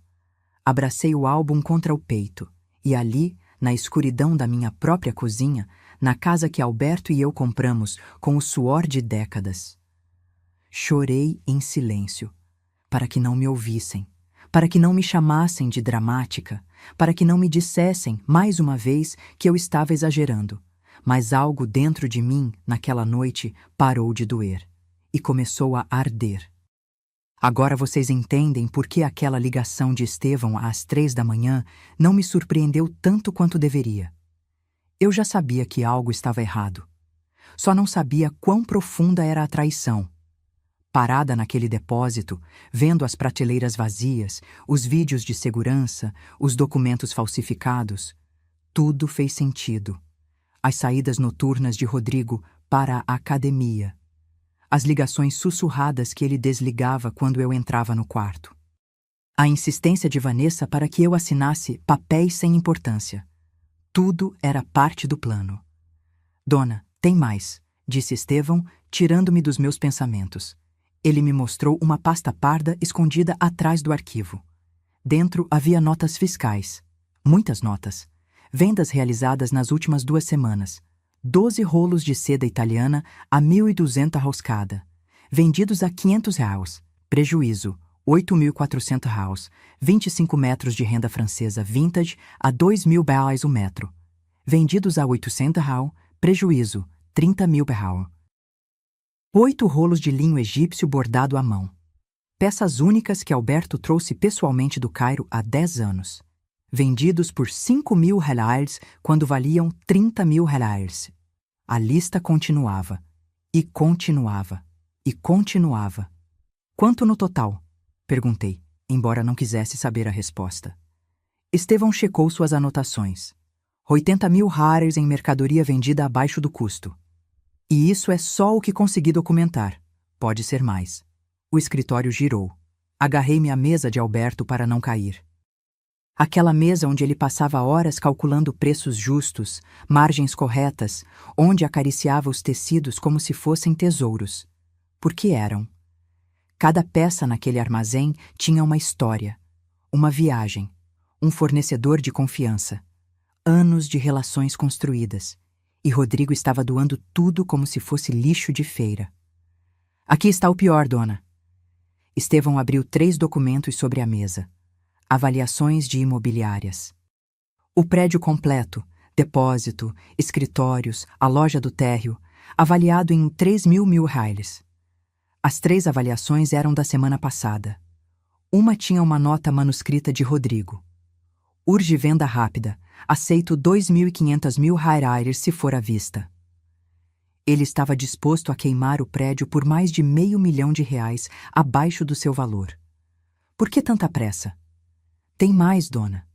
Abracei o álbum contra o peito, e ali, na escuridão da minha própria cozinha, na casa que Alberto e eu compramos com o suor de décadas. Chorei em silêncio, para que não me ouvissem, para que não me chamassem de dramática, para que não me dissessem, mais uma vez, que eu estava exagerando. Mas algo dentro de mim, naquela noite, parou de doer e começou a arder. Agora vocês entendem por que aquela ligação de Estevão às 3 da manhã não me surpreendeu tanto quanto deveria. Eu já sabia que algo estava errado. Só não sabia quão profunda era a traição. Parada naquele depósito, vendo as prateleiras vazias, os vídeos de segurança, os documentos falsificados, tudo fez sentido. As saídas noturnas de Rodrigo para a academia. As ligações sussurradas que ele desligava quando eu entrava no quarto. A insistência de Vanessa para que eu assinasse papéis sem importância. Tudo era parte do plano. Dona, tem mais, disse Estevão, tirando-me dos meus pensamentos. Ele me mostrou uma pasta parda escondida atrás do arquivo. Dentro havia notas fiscais. Muitas notas. Vendas realizadas nas últimas 2 semanas. 12 rolos de seda italiana a 1.200 roscada. Vendidos a R$ 500. Prejuízo, R$ 8.400. 25 metros de renda francesa vintage a R$ 2.000 o metro. Vendidos a R$ 800. Prejuízo, R$ 30.000. 8 rolos de linho egípcio bordado à mão. Peças únicas que Alberto trouxe pessoalmente do Cairo há 10 anos. Vendidos por R$ 5.000 quando valiam R$ 30.000. A lista continuava. E continuava. E continuava. Quanto no total? Perguntei, embora não quisesse saber a resposta. Estevão checou suas anotações. R$ 80.000 em mercadoria vendida abaixo do custo. E isso é só o que consegui documentar. Pode ser mais. O escritório girou. Agarrei-me à mesa de Alberto para não cair. Aquela mesa onde ele passava horas calculando preços justos, margens corretas, onde acariciava os tecidos como se fossem tesouros. Porque eram. Cada peça naquele armazém tinha uma história, uma viagem, um fornecedor de confiança, anos de relações construídas. E Rodrigo estava doando tudo como se fosse lixo de feira. Aqui está o pior, dona. Estevão abriu 3 documentos sobre a mesa. Avaliações de imobiliárias. O prédio completo, depósito, escritórios, a loja do térreo, avaliado em R$ 3.000. As 3 avaliações eram da semana passada. Uma tinha uma nota manuscrita de Rodrigo. Urge venda rápida. Aceito R$ 2.500.000 se for à vista. Ele estava disposto a queimar o prédio por mais de R$ 500.000 abaixo do seu valor. Por que tanta pressa? Tem mais, dona.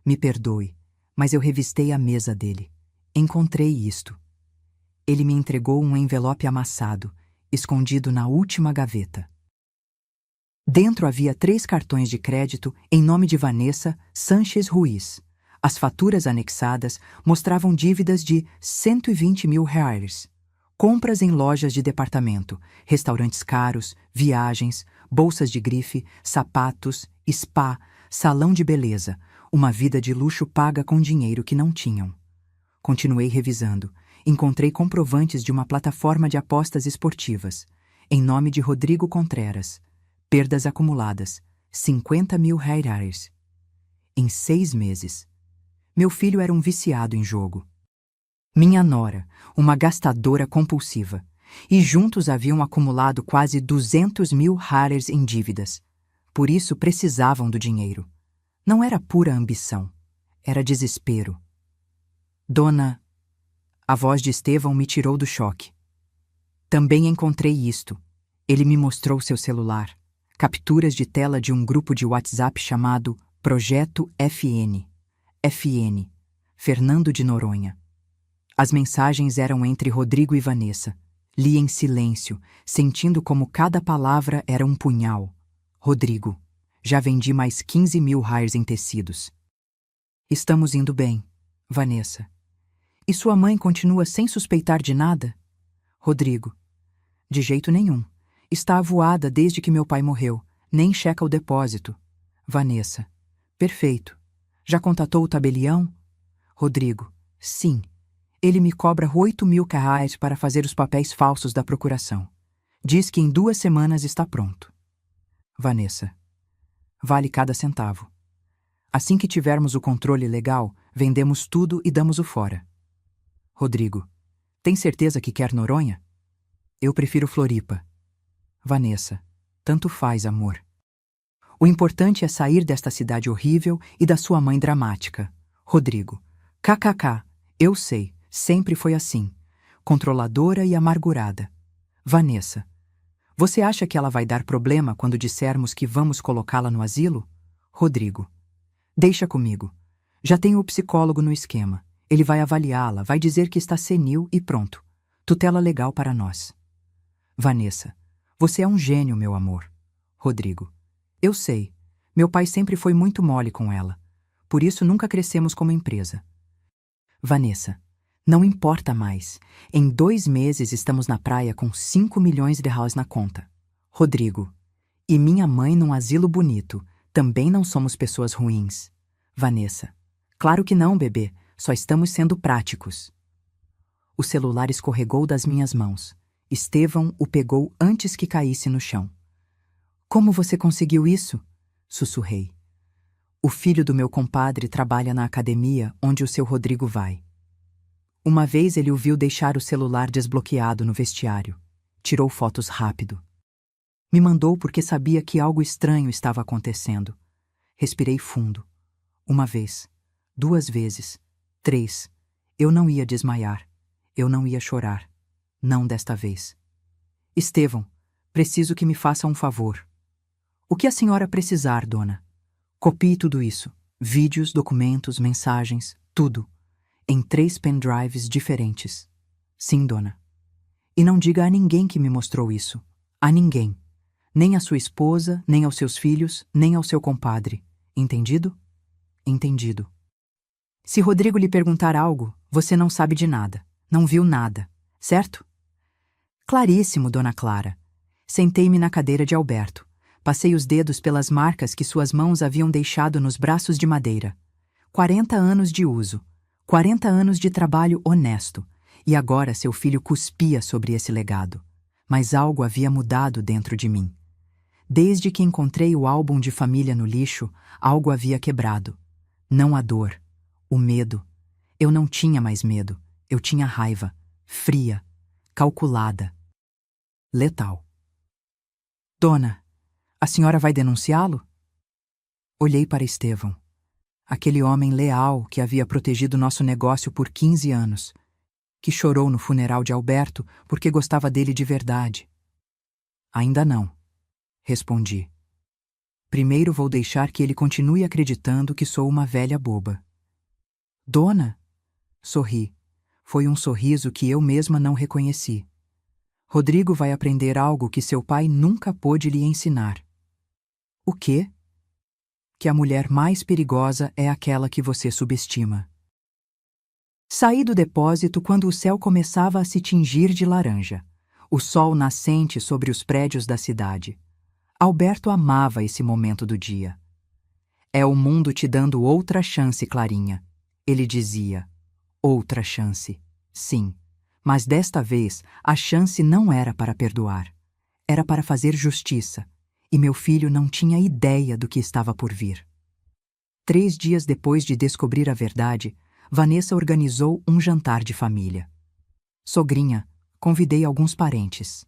Me perdoe, mas eu revistei a mesa dele. Encontrei isto. Ele me entregou um envelope amassado, escondido na última gaveta. Dentro havia 3 cartões de crédito em nome de Vanessa Sanches Ruiz. As faturas anexadas mostravam dívidas de R$ 120.000. Compras em lojas de departamento, restaurantes caros, viagens, bolsas de grife, sapatos, spa, salão de beleza, uma vida de luxo paga com dinheiro que não tinham. Continuei revisando. Encontrei comprovantes de uma plataforma de apostas esportivas, em nome de Rodrigo Contreras. Perdas acumuladas, R$ 50.000. Em 6 meses. Meu filho era um viciado em jogo. Minha nora, uma gastadora compulsiva. E juntos haviam acumulado quase R$ 200.000 em dívidas. Por isso precisavam do dinheiro. Não era pura ambição. Era desespero. Dona... A voz de Estevão me tirou do choque. Também encontrei isto. Ele me mostrou seu celular. Capturas de tela de um grupo de WhatsApp chamado Projeto FN. FN. Fernando de Noronha. As mensagens eram entre Rodrigo e Vanessa. Li em silêncio, sentindo como cada palavra era um punhal. Rodrigo. Já vendi mais R$ 15.000 em tecidos. Estamos indo bem, Vanessa. E sua mãe continua sem suspeitar de nada? Rodrigo. De jeito nenhum. Está avoada desde que meu pai morreu. Nem checa o depósito. Vanessa. Perfeito. Já contatou o tabelião? Rodrigo. Sim. Ele me cobra 8.000 reais para fazer os papéis falsos da procuração. Diz que em 2 semanas está pronto. Vanessa. Vale cada centavo. Assim que tivermos o controle legal, vendemos tudo e damos o fora. Rodrigo. Tem certeza que quer Noronha? Eu prefiro Floripa. Vanessa. Tanto faz, amor. O importante é sair desta cidade horrível e da sua mãe dramática. Rodrigo. KKK. Eu sei, sempre foi assim. Controladora e amargurada. Vanessa. Você acha que ela vai dar problema quando dissermos que vamos colocá-la no asilo? Rodrigo. Deixa comigo. Já tenho o psicólogo no esquema. Ele vai avaliá-la, vai dizer que está senil e pronto. Tutela legal para nós. Vanessa. Você é um gênio, meu amor. Rodrigo. Eu sei. Meu pai sempre foi muito mole com ela. Por isso nunca crescemos como empresa. Vanessa. Não importa mais. Em 2 meses estamos na praia com 5 milhões de reais na conta. Rodrigo. E minha mãe num asilo bonito. Também não somos pessoas ruins. Vanessa. Claro que não, bebê. Só estamos sendo práticos. O celular escorregou das minhas mãos. Estevão o pegou antes que caísse no chão. Como você conseguiu isso? Sussurrei. O filho do meu compadre trabalha na academia onde o seu Rodrigo vai. Uma vez ele o viu deixar o celular desbloqueado no vestiário. Tirou fotos rápido. Me mandou porque sabia que algo estranho estava acontecendo. Respirei fundo. 1 vez, 2 vezes, 3. Eu não ia desmaiar. Eu não ia chorar. Não desta vez. Estevão, preciso que me faça um favor. O que a senhora precisar, dona? Copie tudo isso. Vídeos, documentos, mensagens, tudo. Em 3 pendrives diferentes. Sim, dona. E não diga a ninguém que me mostrou isso. A ninguém. Nem à sua esposa, nem aos seus filhos, nem ao seu compadre. Entendido? Entendido. Se Rodrigo lhe perguntar algo, você não sabe de nada. Não viu nada. Certo? Claríssimo, dona Clara. Sentei-me na cadeira de Alberto. Passei os dedos pelas marcas que suas mãos haviam deixado nos braços de madeira. 40 anos de uso. 40 anos de trabalho honesto. E agora seu filho cuspia sobre esse legado. Mas algo havia mudado dentro de mim. Desde que encontrei o álbum de família no lixo, algo havia quebrado. Não a dor. O medo. Eu não tinha mais medo. Eu tinha raiva. Fria. Calculada. Letal. Dona, a senhora vai denunciá-lo? Olhei para Estevão. Aquele homem leal que havia protegido nosso negócio por 15 anos, que chorou no funeral de Alberto porque gostava dele de verdade. Ainda não, respondi. Primeiro vou deixar que ele continue acreditando que sou uma velha boba. Dona, sorri. Foi um sorriso que eu mesma não reconheci. Rodrigo vai aprender algo que seu pai nunca pôde lhe ensinar. O quê? Que a mulher mais perigosa é aquela que você subestima. Saí do depósito quando o céu começava a se tingir de laranja, o sol nascente sobre os prédios da cidade. Alberto amava esse momento do dia. É o mundo te dando outra chance, Clarinha. Ele dizia. Outra chance. Sim, mas desta vez a chance não era para perdoar. Era para fazer justiça. E meu filho não tinha ideia do que estava por vir. 3 dias depois de descobrir a verdade, Vanessa organizou um jantar de família. Sogrinha, convidei alguns parentes.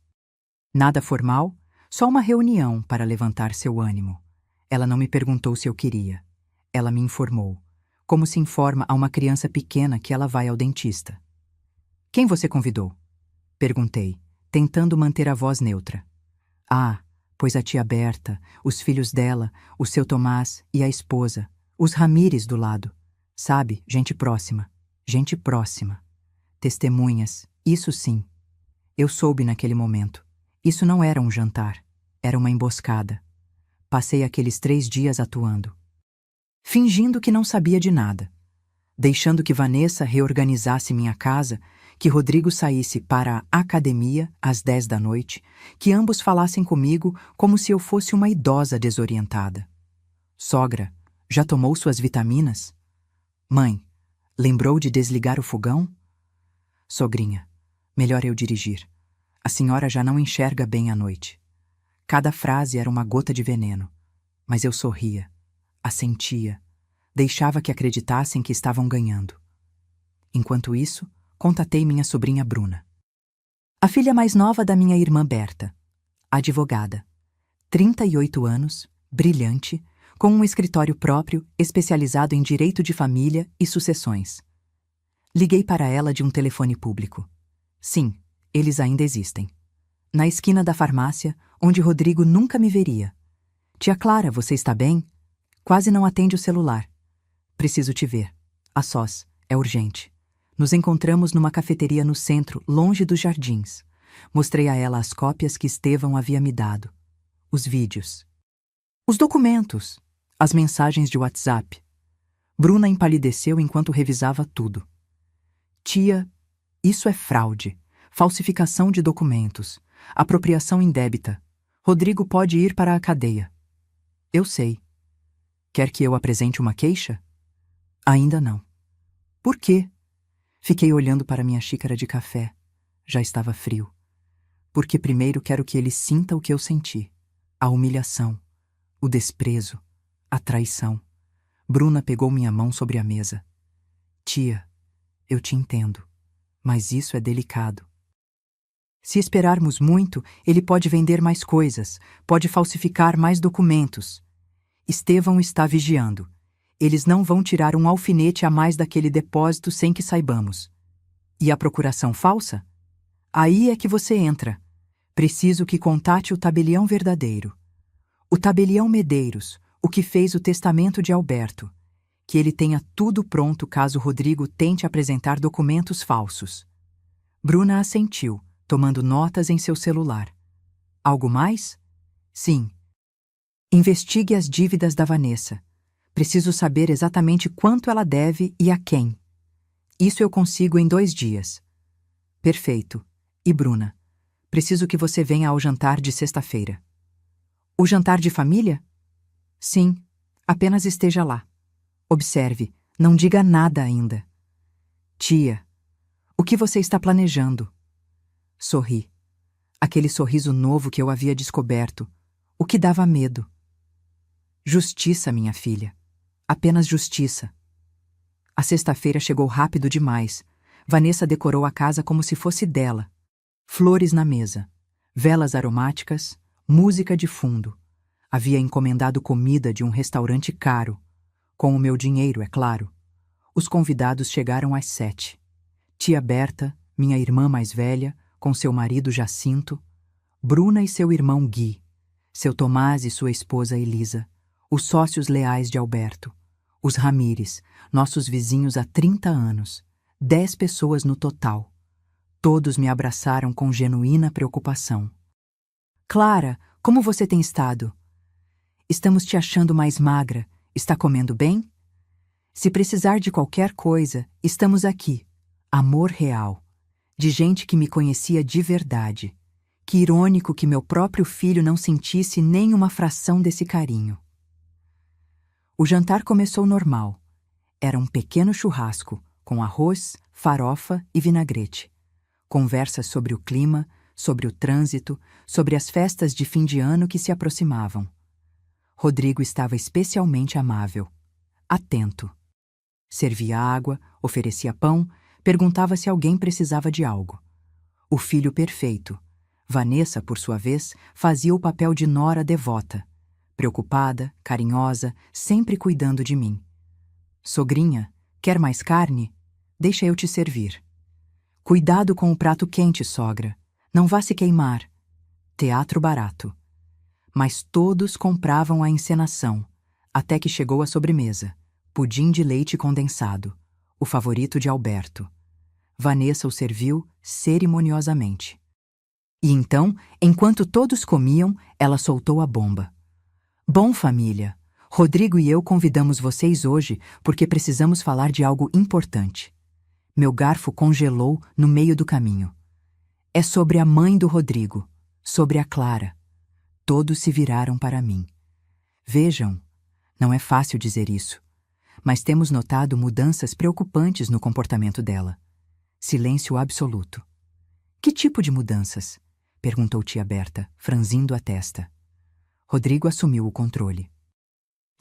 Nada formal, só uma reunião para levantar seu ânimo. Ela não me perguntou se eu queria. Ela me informou, como se informa a uma criança pequena que ela vai ao dentista. Quem você convidou? Perguntei, tentando manter a voz neutra. Ah, pois a tia Berta, os filhos dela, o seu Tomás e a esposa, os Ramires do lado. Sabe, gente próxima. Gente próxima. Testemunhas, isso sim. Eu soube naquele momento. Isso não era um jantar. Era uma emboscada. Passei aqueles 3 dias atuando. Fingindo que não sabia de nada. Deixando que Vanessa reorganizasse minha casa, que Rodrigo saísse para a academia às 10 da noite, que ambos falassem comigo como se eu fosse uma idosa desorientada. Sogra, já tomou suas vitaminas? Mãe, lembrou de desligar o fogão? Sogrinha, melhor eu dirigir. A senhora já não enxerga bem à noite. Cada frase era uma gota de veneno, mas eu sorria, assentia, deixava que acreditassem que estavam ganhando. Enquanto isso, contatei minha sobrinha Bruna, a filha mais nova da minha irmã Berta, advogada, 38 anos, brilhante, com um escritório próprio especializado em direito de família e sucessões. Liguei para ela de um telefone público. Sim, eles ainda existem. Na esquina da farmácia, onde Rodrigo nunca me veria. Tia Clara, você está bem? Quase não atende o celular. Preciso te ver. A sós. É urgente. Nos encontramos numa cafeteria no centro, longe dos jardins. Mostrei a ela as cópias que Estevão havia me dado. Os vídeos. Os documentos. As mensagens de WhatsApp. Bruna empalideceu enquanto revisava tudo. Tia, isso é fraude, falsificação de documentos, apropriação indébita. Rodrigo pode ir para a cadeia. Eu sei. Quer que eu apresente uma queixa? Ainda não. Por quê? Fiquei olhando para minha xícara de café. Já estava frio. Porque primeiro quero que ele sinta o que eu senti. A humilhação, o desprezo, a traição. Bruna pegou minha mão sobre a mesa. Tia, eu te entendo, mas isso é delicado. Se esperarmos muito, ele pode vender mais coisas, pode falsificar mais documentos. Estevão está vigiando. Eles não vão tirar um alfinete a mais daquele depósito sem que saibamos. E a procuração falsa? Aí é que você entra. Preciso que contate o tabelião verdadeiro. O tabelião Medeiros, o que fez o testamento de Alberto. Que ele tenha tudo pronto caso Rodrigo tente apresentar documentos falsos. Bruna assentiu, tomando notas em seu celular. Algo mais? Sim. Investigue as dívidas da Vanessa. Preciso saber exatamente quanto ela deve e a quem. Isso eu consigo em 2 dias. Perfeito. E Bruna, preciso que você venha ao jantar de sexta-feira. O jantar de família? Sim, apenas esteja lá. Observe, não diga nada ainda. Tia, o que você está planejando? Sorri. Aquele sorriso novo que eu havia descoberto, o que dava medo. Justiça, minha filha. Apenas justiça. A sexta-feira chegou rápido demais. Vanessa decorou a casa como se fosse dela. Flores na mesa, velas aromáticas, música de fundo. Havia encomendado comida de um restaurante caro. Com o meu dinheiro, é claro. Os convidados chegaram às 7. Tia Berta, minha irmã mais velha, com seu marido Jacinto, Bruna e seu irmão Gui, seu Tomás e sua esposa Elisa, os sócios leais de Alberto, os Ramires, nossos vizinhos há 30 anos, 10 pessoas no total. Todos me abraçaram com genuína preocupação. Clara, como você tem estado? Estamos te achando mais magra. Está comendo bem? Se precisar de qualquer coisa, estamos aqui. Amor real. De gente que me conhecia de verdade. Que irônico que meu próprio filho não sentisse nem uma fração desse carinho. O jantar começou normal. Era um pequeno churrasco, com arroz, farofa e vinagrete. Conversas sobre o clima, sobre o trânsito, sobre as festas de fim de ano que se aproximavam. Rodrigo estava especialmente amável, atento. Servia água, oferecia pão, perguntava se alguém precisava de algo. O filho perfeito. Vanessa, por sua vez, fazia o papel de nora devota, preocupada, carinhosa, sempre cuidando de mim. Sogrinha, quer mais carne? Deixa eu te servir. Cuidado com o prato quente, sogra. Não vá se queimar. Teatro barato. Mas todos compravam a encenação, até que chegou a sobremesa, pudim de leite condensado, o favorito de Alberto. Vanessa o serviu cerimoniosamente. E então, enquanto todos comiam, ela soltou a bomba. Bom, família, Rodrigo e eu convidamos vocês hoje porque precisamos falar de algo importante. Meu garfo congelou no meio do caminho. É sobre a mãe do Rodrigo, sobre a Clara. Todos se viraram para mim. Vejam, não é fácil dizer isso, mas temos notado mudanças preocupantes no comportamento dela. Silêncio absoluto. Que tipo de mudanças? Perguntou tia Berta, franzindo a testa. Rodrigo assumiu o controle.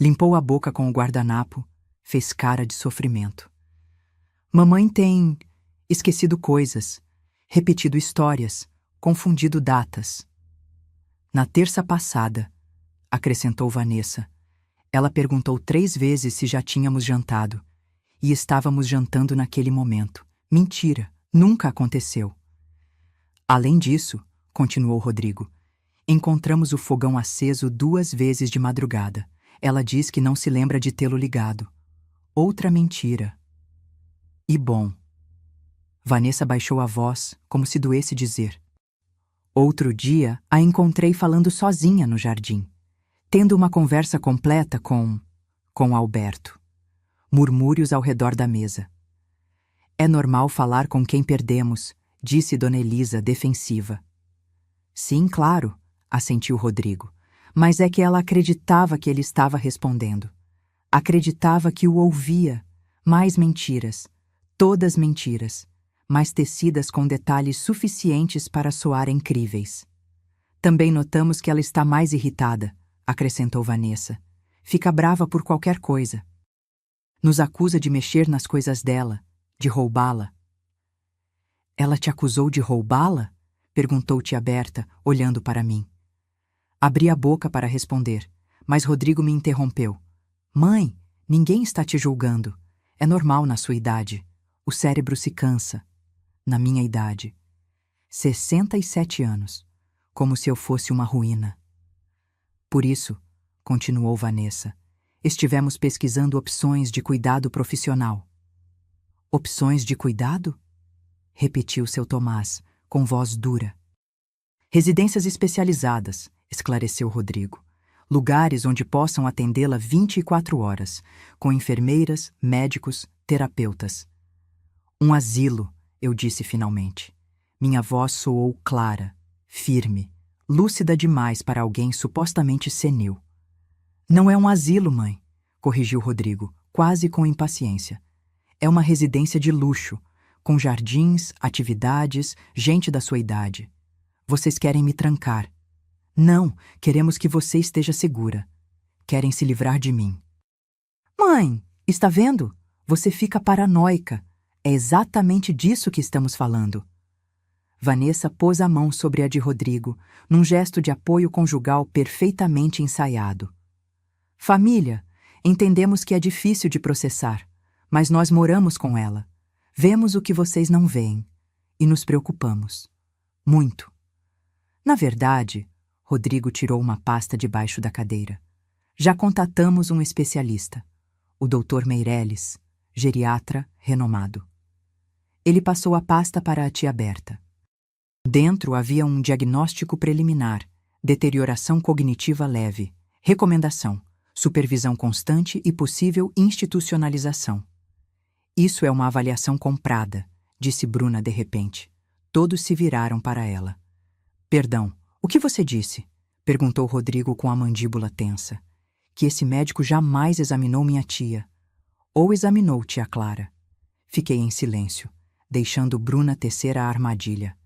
Limpou a boca com o guardanapo, fez cara de sofrimento. Mamãe tem esquecido coisas, repetido histórias, confundido datas. Na terça passada, acrescentou Vanessa, ela perguntou 3 vezes se já tínhamos jantado. E estávamos jantando naquele momento. Mentira, nunca aconteceu. Além disso, continuou Rodrigo, encontramos o fogão aceso 2 vezes de madrugada. Ela diz que não se lembra de tê-lo ligado. Outra mentira. E bom. Vanessa baixou a voz, como se doesse dizer. Outro dia, a encontrei falando sozinha no jardim, tendo uma conversa completa com Alberto. Murmúrios ao redor da mesa. É normal falar com quem perdemos, disse Dona Elisa, defensiva. Sim, claro, assentiu Rodrigo, mas é que ela acreditava que ele estava respondendo. Acreditava que o ouvia. Mais mentiras, todas mentiras, mas tecidas com detalhes suficientes para soarem críveis. Também notamos que ela está mais irritada, acrescentou Vanessa. Fica brava por qualquer coisa. Nos acusa de mexer nas coisas dela, de roubá-la. Ela te acusou de roubá-la? Perguntou tia Berta, olhando para mim. Abri a boca para responder, mas Rodrigo me interrompeu. Mãe, ninguém está te julgando. É normal na sua idade. O cérebro se cansa. Na minha idade. 67 anos. Como se eu fosse uma ruína. Por isso, continuou Vanessa, estivemos pesquisando opções de cuidado profissional. Opções de cuidado? Repetiu seu Tomás, com voz dura. Residências especializadas, esclareceu Rodrigo. Lugares onde possam atendê-la 24 horas, com enfermeiras, médicos, terapeutas. Um asilo, eu disse finalmente. Minha voz soou clara, firme, lúcida demais para alguém supostamente senil. Não é um asilo, mãe, corrigiu Rodrigo, quase com impaciência. É uma residência de luxo, com jardins, atividades, gente da sua idade. Vocês querem me trancar. Não, queremos que você esteja segura. Querem se livrar de mim. Mãe, está vendo? Você fica paranoica. É exatamente disso que estamos falando. Vanessa pôs a mão sobre a de Rodrigo, num gesto de apoio conjugal perfeitamente ensaiado. Família, entendemos que é difícil de processar, mas nós moramos com ela. Vemos o que vocês não veem. E nos preocupamos. Muito. Na verdade, Rodrigo tirou uma pasta debaixo da cadeira. Já contatamos um especialista, o Dr. Meireles, geriatra renomado. Ele passou a pasta para a tia Berta. Dentro havia um diagnóstico preliminar, deterioração cognitiva leve, recomendação, supervisão constante e possível institucionalização. Isso é uma avaliação comprada, disse Bruna de repente. Todos se viraram para ela. Perdão, o que você disse? Perguntou Rodrigo com a mandíbula tensa. Que esse médico jamais examinou minha tia. Ou examinou tia Clara. Fiquei em silêncio, deixando Bruna tecer a armadilha.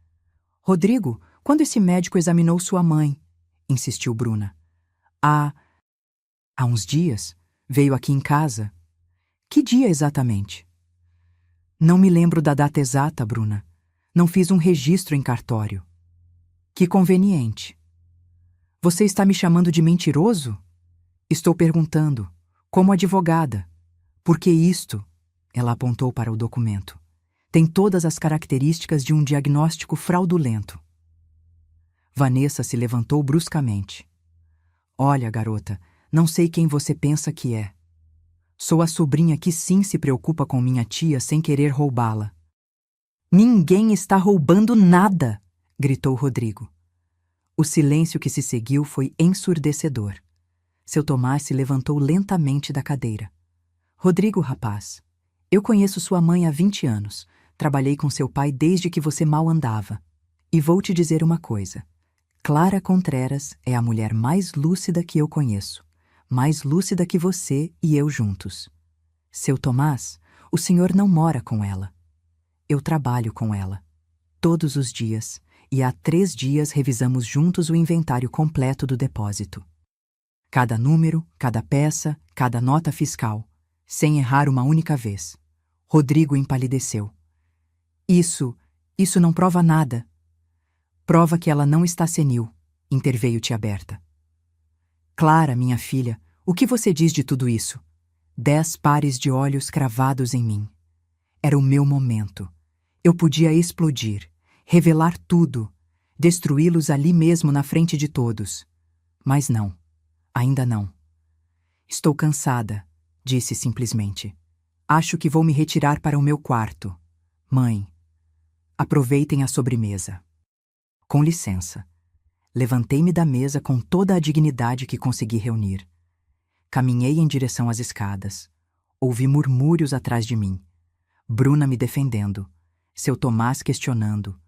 Rodrigo, quando esse médico examinou sua mãe? Insistiu Bruna. Há uns dias, veio aqui em casa. Que dia exatamente? Não me lembro da data exata, Bruna. Não fiz um registro em cartório. Que conveniente. Você está me chamando de mentiroso? Estou perguntando, como advogada, porque isto, ela apontou para o documento, tem todas as características de um diagnóstico fraudulento. Vanessa se levantou bruscamente. Olha, garota, não sei quem você pensa que é. Sou a sobrinha que sim se preocupa com minha tia sem querer roubá-la. Ninguém está roubando nada, gritou Rodrigo. O silêncio que se seguiu foi ensurdecedor. Seu Tomás se levantou lentamente da cadeira. Rodrigo, rapaz, eu conheço sua mãe há 20 anos. Trabalhei com seu pai desde que você mal andava. E vou te dizer uma coisa. Clara Contreras é a mulher mais lúcida que eu conheço. Mais lúcida que você e eu juntos. Seu Tomás, o senhor não mora com ela. Eu trabalho com ela. Todos os dias, e há 3 dias revisamos juntos o inventário completo do depósito. Cada número, cada peça, cada nota fiscal, sem errar uma única vez. Rodrigo empalideceu. Isso não prova nada. Prova que ela não está senil, interveio tia Berta. Clara, minha filha, o que você diz de tudo isso? 10 pares de olhos cravados em mim. Era o meu momento. Eu podia explodir, revelar tudo, destruí-los ali mesmo na frente de todos. Mas não, ainda não. Estou cansada, disse simplesmente. Acho que vou me retirar para o meu quarto. Mãe, aproveitem a sobremesa. Com licença. Levantei-me da mesa com toda a dignidade que consegui reunir. Caminhei em direção às escadas. Ouvi murmúrios atrás de mim. Bruna me defendendo. Seu Tomás questionando.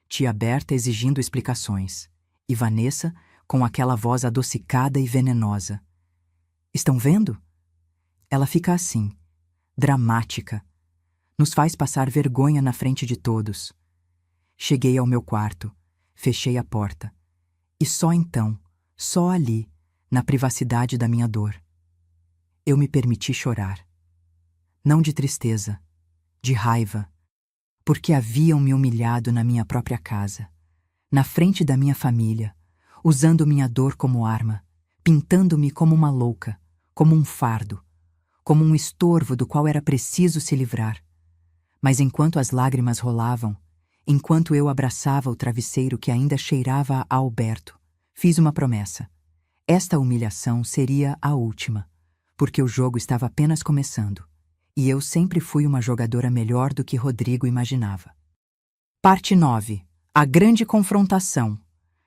Tia Berta exigindo explicações. E Vanessa com aquela voz adocicada e venenosa. Estão vendo? Ela fica assim, dramática. Nos faz passar vergonha na frente de todos. Cheguei ao meu quarto, fechei a porta. E só então, só ali, na privacidade da minha dor, eu me permiti chorar. Não de tristeza, de raiva, porque haviam me humilhado na minha própria casa, na frente da minha família, usando minha dor como arma, pintando-me como uma louca, como um fardo, como um estorvo do qual era preciso se livrar. Mas enquanto as lágrimas rolavam, enquanto eu abraçava o travesseiro que ainda cheirava a Alberto, fiz uma promessa. Esta humilhação seria a última, porque o jogo estava apenas começando, e eu sempre fui uma jogadora melhor do que Rodrigo imaginava. Parte 9. A grande confrontação.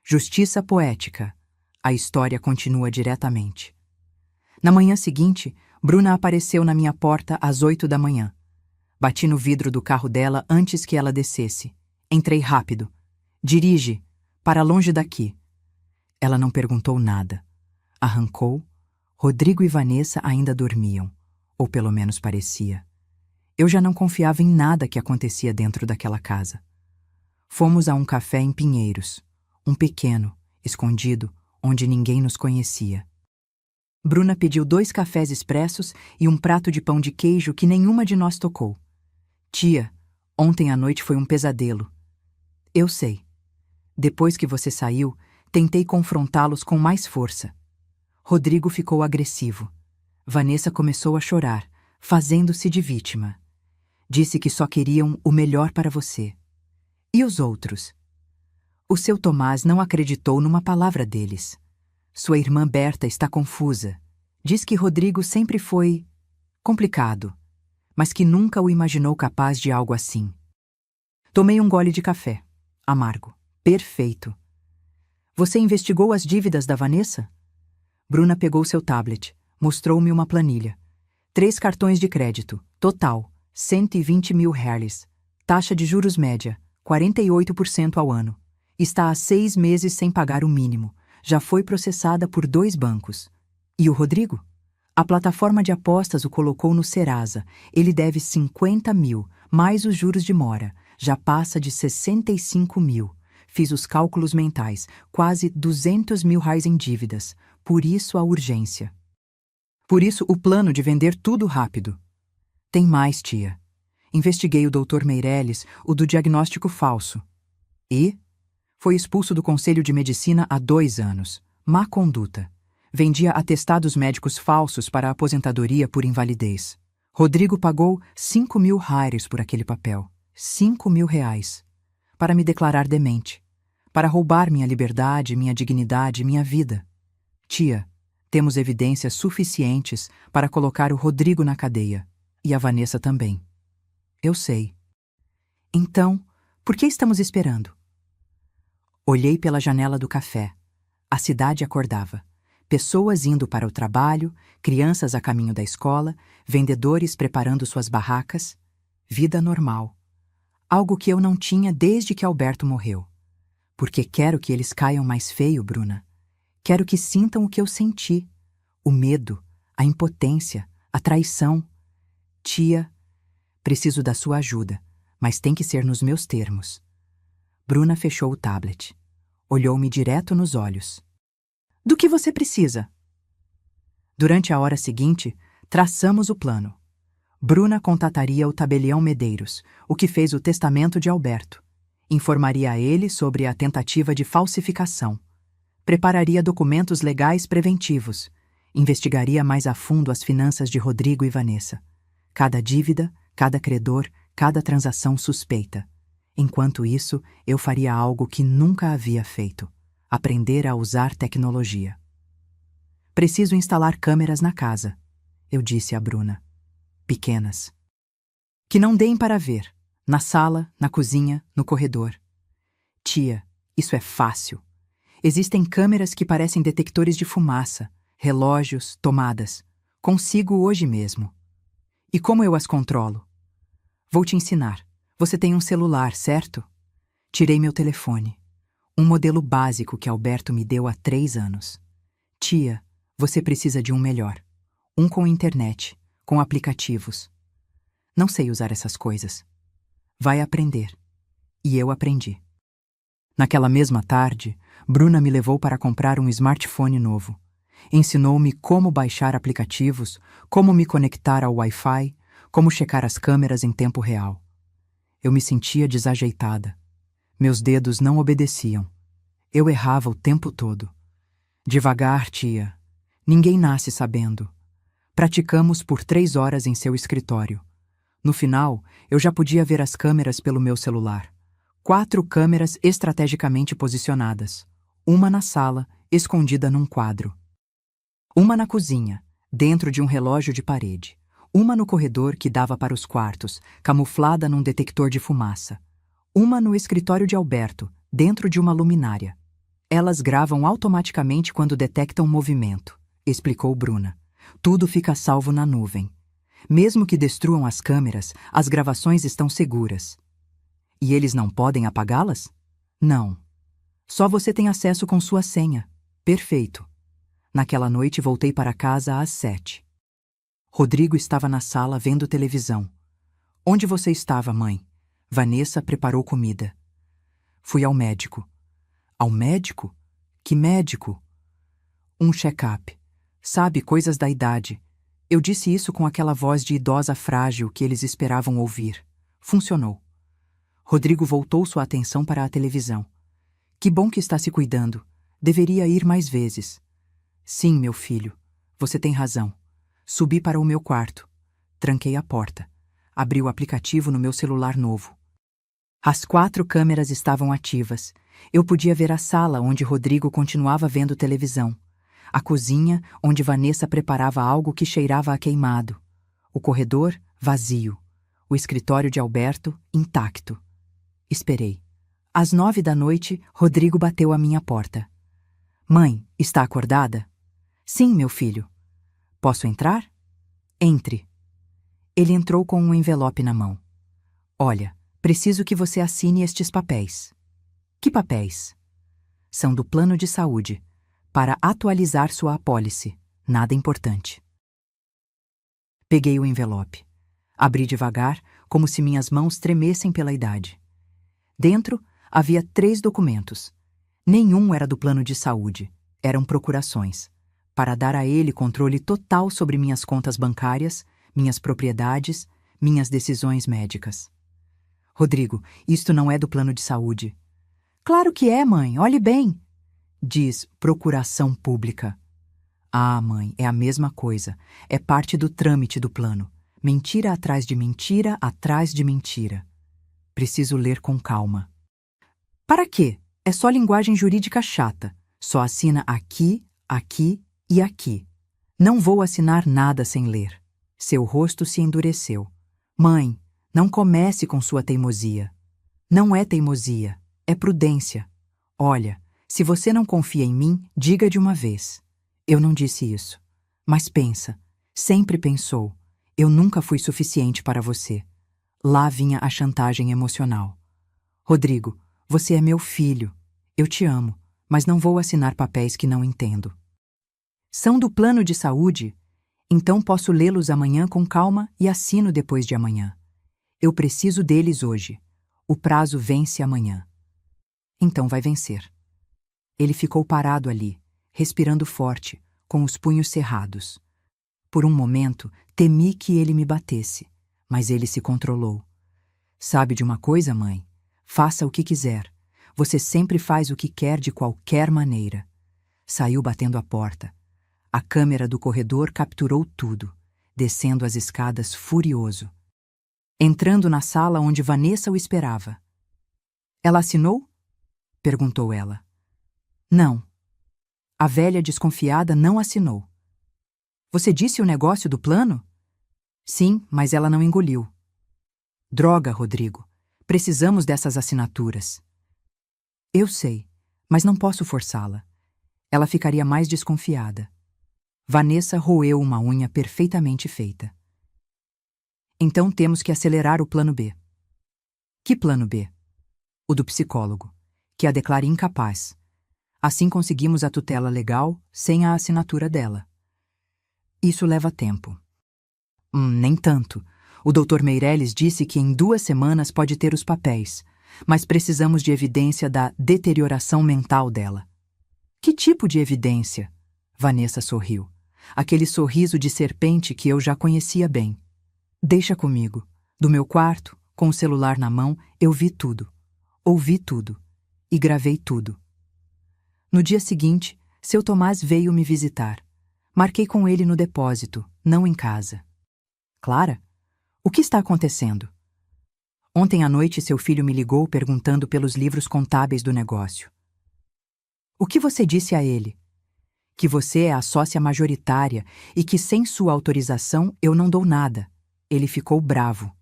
Justiça poética. A história continua diretamente. Na manhã seguinte, Bruna apareceu na minha porta às 8 da manhã. Bati no vidro do carro dela antes que ela descesse. Entrei rápido. Dirige, para longe daqui. Ela não perguntou nada. Arrancou. Rodrigo e Vanessa ainda dormiam, ou pelo menos parecia. Eu já não confiava em nada que acontecia dentro daquela casa. Fomos a um café em Pinheiros, um pequeno, escondido, onde ninguém nos conhecia. Bruna pediu 2 cafés expressos e um prato de pão de queijo que nenhuma de nós tocou. Tia, ontem à noite foi um pesadelo. Eu sei. Depois que você saiu, tentei confrontá-los com mais força. Rodrigo ficou agressivo. Vanessa começou a chorar, fazendo-se de vítima. Disse que só queriam o melhor para você. E os outros? O seu Tomás não acreditou numa palavra deles. Sua irmã Berta está confusa. Diz que Rodrigo sempre foi complicado, mas que nunca o imaginou capaz de algo assim. Tomei um gole de café. Amargo. Perfeito. Você investigou as dívidas da Vanessa? Bruna pegou seu tablet. Mostrou-me uma planilha. 3 cartões de crédito. Total, 120 mil reais. Taxa de juros média, 48% ao ano. Está há 6 meses sem pagar o mínimo. Já foi processada por 2 bancos. E o Rodrigo? A plataforma de apostas o colocou no Serasa. Ele deve 50 mil, mais os juros de mora. Já passa de 65 mil. Fiz os cálculos mentais. Quase 200 mil reais em dívidas. Por isso a urgência. Por isso o plano de vender tudo rápido. Tem mais, tia. Investiguei o Dr. Meirelles, o do diagnóstico falso. E? Foi expulso do Conselho de Medicina há 2 anos. Má conduta. Vendia atestados médicos falsos para a aposentadoria por invalidez. Rodrigo pagou 5 mil reais por aquele papel. 5 mil reais. Para me declarar demente. Para roubar minha liberdade, minha dignidade, minha vida. Tia, temos evidências suficientes para colocar o Rodrigo na cadeia. E a Vanessa também. Eu sei. Então, por que estamos esperando? Olhei pela janela do café. A cidade acordava. Pessoas indo para o trabalho, crianças a caminho da escola, vendedores preparando suas barracas. Vida normal. Algo que eu não tinha desde que Alberto morreu. Porque quero que eles caiam mais feio, Bruna. Quero que sintam o que eu senti. O medo, a impotência, a traição. Tia, preciso da sua ajuda. mas tem que ser nos meus termos. Bruna fechou o tablet. Olhou-me direto nos olhos. Do que você precisa? Durante a hora seguinte, traçamos o plano. Bruna contataria o tabelião Medeiros, o que fez o testamento de Alberto. Informaria a ele sobre a tentativa de falsificação. Prepararia documentos legais preventivos. Investigaria mais a fundo as finanças de Rodrigo e Vanessa. Cada dívida, cada credor, cada transação suspeita. Enquanto isso, eu faria algo que nunca havia feito: aprender a usar tecnologia. Preciso instalar câmeras na casa, eu disse a Bruna. Pequenas. Que não deem para ver. Na sala, na cozinha, no corredor. Tia, isso é fácil. Existem câmeras que parecem detectores de fumaça, relógios, tomadas. Consigo hoje mesmo. E como eu as controlo? Vou te ensinar. Você tem um celular, certo? Tirei meu telefone. Um modelo básico que Alberto me deu há 3 anos. Tia, você precisa de um melhor. Um com internet, com aplicativos. Não sei usar essas coisas. Vai aprender. E eu aprendi. Naquela mesma tarde, Bruna me levou para comprar um smartphone novo. Ensinou-me como baixar aplicativos, como me conectar ao Wi-Fi, como checar as câmeras em tempo real. Eu me sentia desajeitada. Meus dedos não obedeciam. Eu errava o tempo todo. Devagar, tia. Ninguém nasce sabendo. Praticamos por 3 horas em seu escritório. No final, eu já podia ver as câmeras pelo meu celular. 4 câmeras estrategicamente posicionadas. Uma na sala, escondida num quadro. Uma na cozinha, dentro de um relógio de parede. Uma no corredor que dava para os quartos, camuflada num detector de fumaça. Uma no escritório de Alberto, dentro de uma luminária. Elas gravam automaticamente quando detectam movimento, explicou Bruna. Tudo fica salvo na nuvem. Mesmo que destruam as câmeras, as gravações estão seguras. E eles não podem apagá-las? Não. Só você tem acesso com sua senha. Perfeito. Naquela noite voltei para casa às 7. Rodrigo estava na sala vendo televisão. Onde você estava, mãe? Vanessa preparou comida. Fui ao médico. Ao médico? Que médico? Um check-up. Sabe, coisas da idade. Eu disse isso com aquela voz de idosa frágil que eles esperavam ouvir. Funcionou. Rodrigo voltou sua atenção para a televisão. Que bom que está se cuidando. Deveria ir mais vezes. Sim, meu filho. Você tem razão. Subi para o meu quarto. Tranquei a porta. Abri o aplicativo no meu celular novo. As 4 câmeras estavam ativas. Eu podia ver a sala onde Rodrigo continuava vendo televisão. A cozinha, onde Vanessa preparava algo que cheirava a queimado. O corredor, vazio. O escritório de Alberto, intacto. Esperei. Às 9 da noite, Rodrigo bateu à minha porta. Mãe, está acordada? Sim, meu filho. Posso entrar? Entre. Ele entrou com um envelope na mão. Olha, preciso que você assine estes papéis. Que papéis? São do plano de saúde, para atualizar sua apólice. Nada importante. Peguei o envelope. Abri devagar, como se minhas mãos tremessem pela idade. Dentro havia 3 documentos. Nenhum era do plano de saúde. Eram procurações, para dar a ele controle total sobre minhas contas bancárias, minhas propriedades, minhas decisões médicas. Rodrigo, isto não é do plano de saúde. Claro que é, mãe, olhe bem. Diz procuração pública. Ah, mãe, é a mesma coisa. É parte do trâmite do plano. Mentira atrás de mentira, atrás de mentira. Preciso ler com calma. Para quê? É só linguagem jurídica chata. Só assina aqui, aqui e aqui. Não vou assinar nada sem ler. Seu rosto se endureceu. Mãe, não comece com sua teimosia. Não é teimosia, é prudência. Olha, se você não confia em mim, diga de uma vez. Eu não disse isso. Mas pensa, sempre pensou. Eu nunca fui suficiente para você. Lá vinha a chantagem emocional. Rodrigo, você é meu filho. Eu te amo, mas não vou assinar papéis que não entendo. São do plano de saúde? Então posso lê-los amanhã com calma e assino depois de amanhã. Eu preciso deles hoje. O prazo vence amanhã. Então vai vencer. Ele ficou parado ali, respirando forte, com os punhos cerrados. Por um momento, temi que ele me batesse, mas ele se controlou. Sabe de uma coisa, mãe? Faça o que quiser. Você sempre faz o que quer de qualquer maneira. Saiu batendo a porta. A câmera do corredor capturou tudo, descendo as escadas furioso. Entrando na sala onde Vanessa o esperava. Ela assinou? Perguntou ela. Não. A velha desconfiada não assinou. Você disse o negócio do plano? Sim, mas ela não engoliu. Droga, Rodrigo. Precisamos dessas assinaturas. Eu sei, mas não posso forçá-la. Ela ficaria mais desconfiada. Vanessa roeu uma unha perfeitamente feita. Então temos que acelerar o plano B. Que plano B? O do psicólogo, que a declare incapaz. Assim conseguimos a tutela legal sem a assinatura dela. Isso leva tempo. Nem tanto. O Dr. Meirelles disse que em 2 semanas pode ter os papéis, mas precisamos de evidência da deterioração mental dela. Que tipo de evidência? Vanessa sorriu. Aquele sorriso de serpente que eu já conhecia bem. Deixa comigo. Do meu quarto, com o celular na mão, eu vi tudo. Ouvi tudo. E gravei tudo. No dia seguinte, seu Tomás veio me visitar. Marquei com ele no depósito, não em casa. Clara? O que está acontecendo? Ontem à noite seu filho me ligou perguntando pelos livros contábeis do negócio. O que você disse a ele? Que você é a sócia majoritária e que sem sua autorização eu não dou nada. Ele ficou bravo.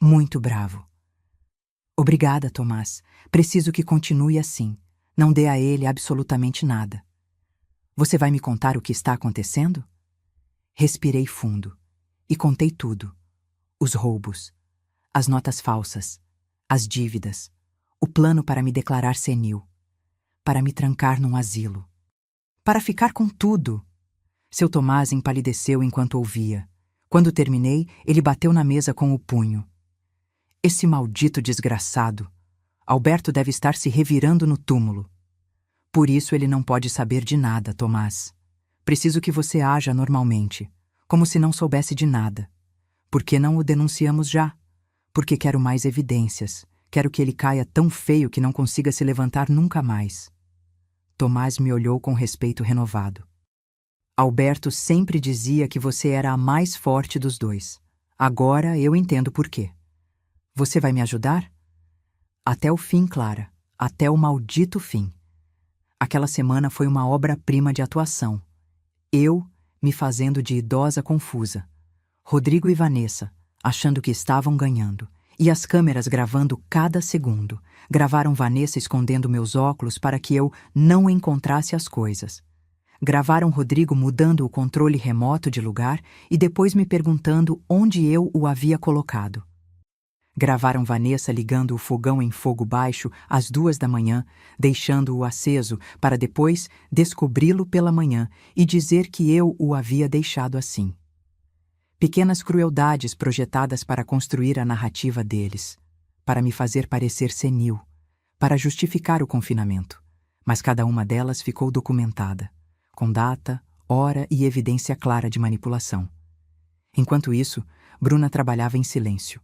Muito bravo. Obrigada, Tomás. Preciso que continue assim. Não dê a ele absolutamente nada. Você vai me contar o que está acontecendo? Respirei fundo e contei tudo. Os roubos, as notas falsas, as dívidas, o plano para me declarar senil, para me trancar num asilo, para ficar com tudo. Seu Tomás empalideceu enquanto ouvia. Quando terminei, ele bateu na mesa com o punho. Esse maldito desgraçado. Alberto deve estar se revirando no túmulo. Por isso ele não pode saber de nada, Tomás. Preciso que você haja normalmente, como se não soubesse de nada. Por que não o denunciamos já? Porque quero mais evidências. Quero que ele caia tão feio que não consiga se levantar nunca mais. Tomás me olhou com respeito renovado. Alberto sempre dizia que você era a mais forte dos dois. Agora eu entendo por quê. Você vai me ajudar? Até o fim, Clara. Até o maldito fim. Aquela semana foi uma obra-prima de atuação. Eu, me fazendo de idosa confusa. Rodrigo e Vanessa, achando que estavam ganhando. E as câmeras gravando cada segundo. Gravaram Vanessa escondendo meus óculos para que eu não encontrasse as coisas. Gravaram Rodrigo mudando o controle remoto de lugar e depois me perguntando onde eu o havia colocado. Gravaram Vanessa ligando o fogão em fogo baixo às 2 da manhã, deixando-o aceso para depois descobri-lo pela manhã e dizer que eu o havia deixado assim. Pequenas crueldades projetadas para construir a narrativa deles, para me fazer parecer senil, para justificar o confinamento, mas cada uma delas ficou documentada, com data, hora e evidência clara de manipulação. Enquanto isso, Bruna trabalhava em silêncio.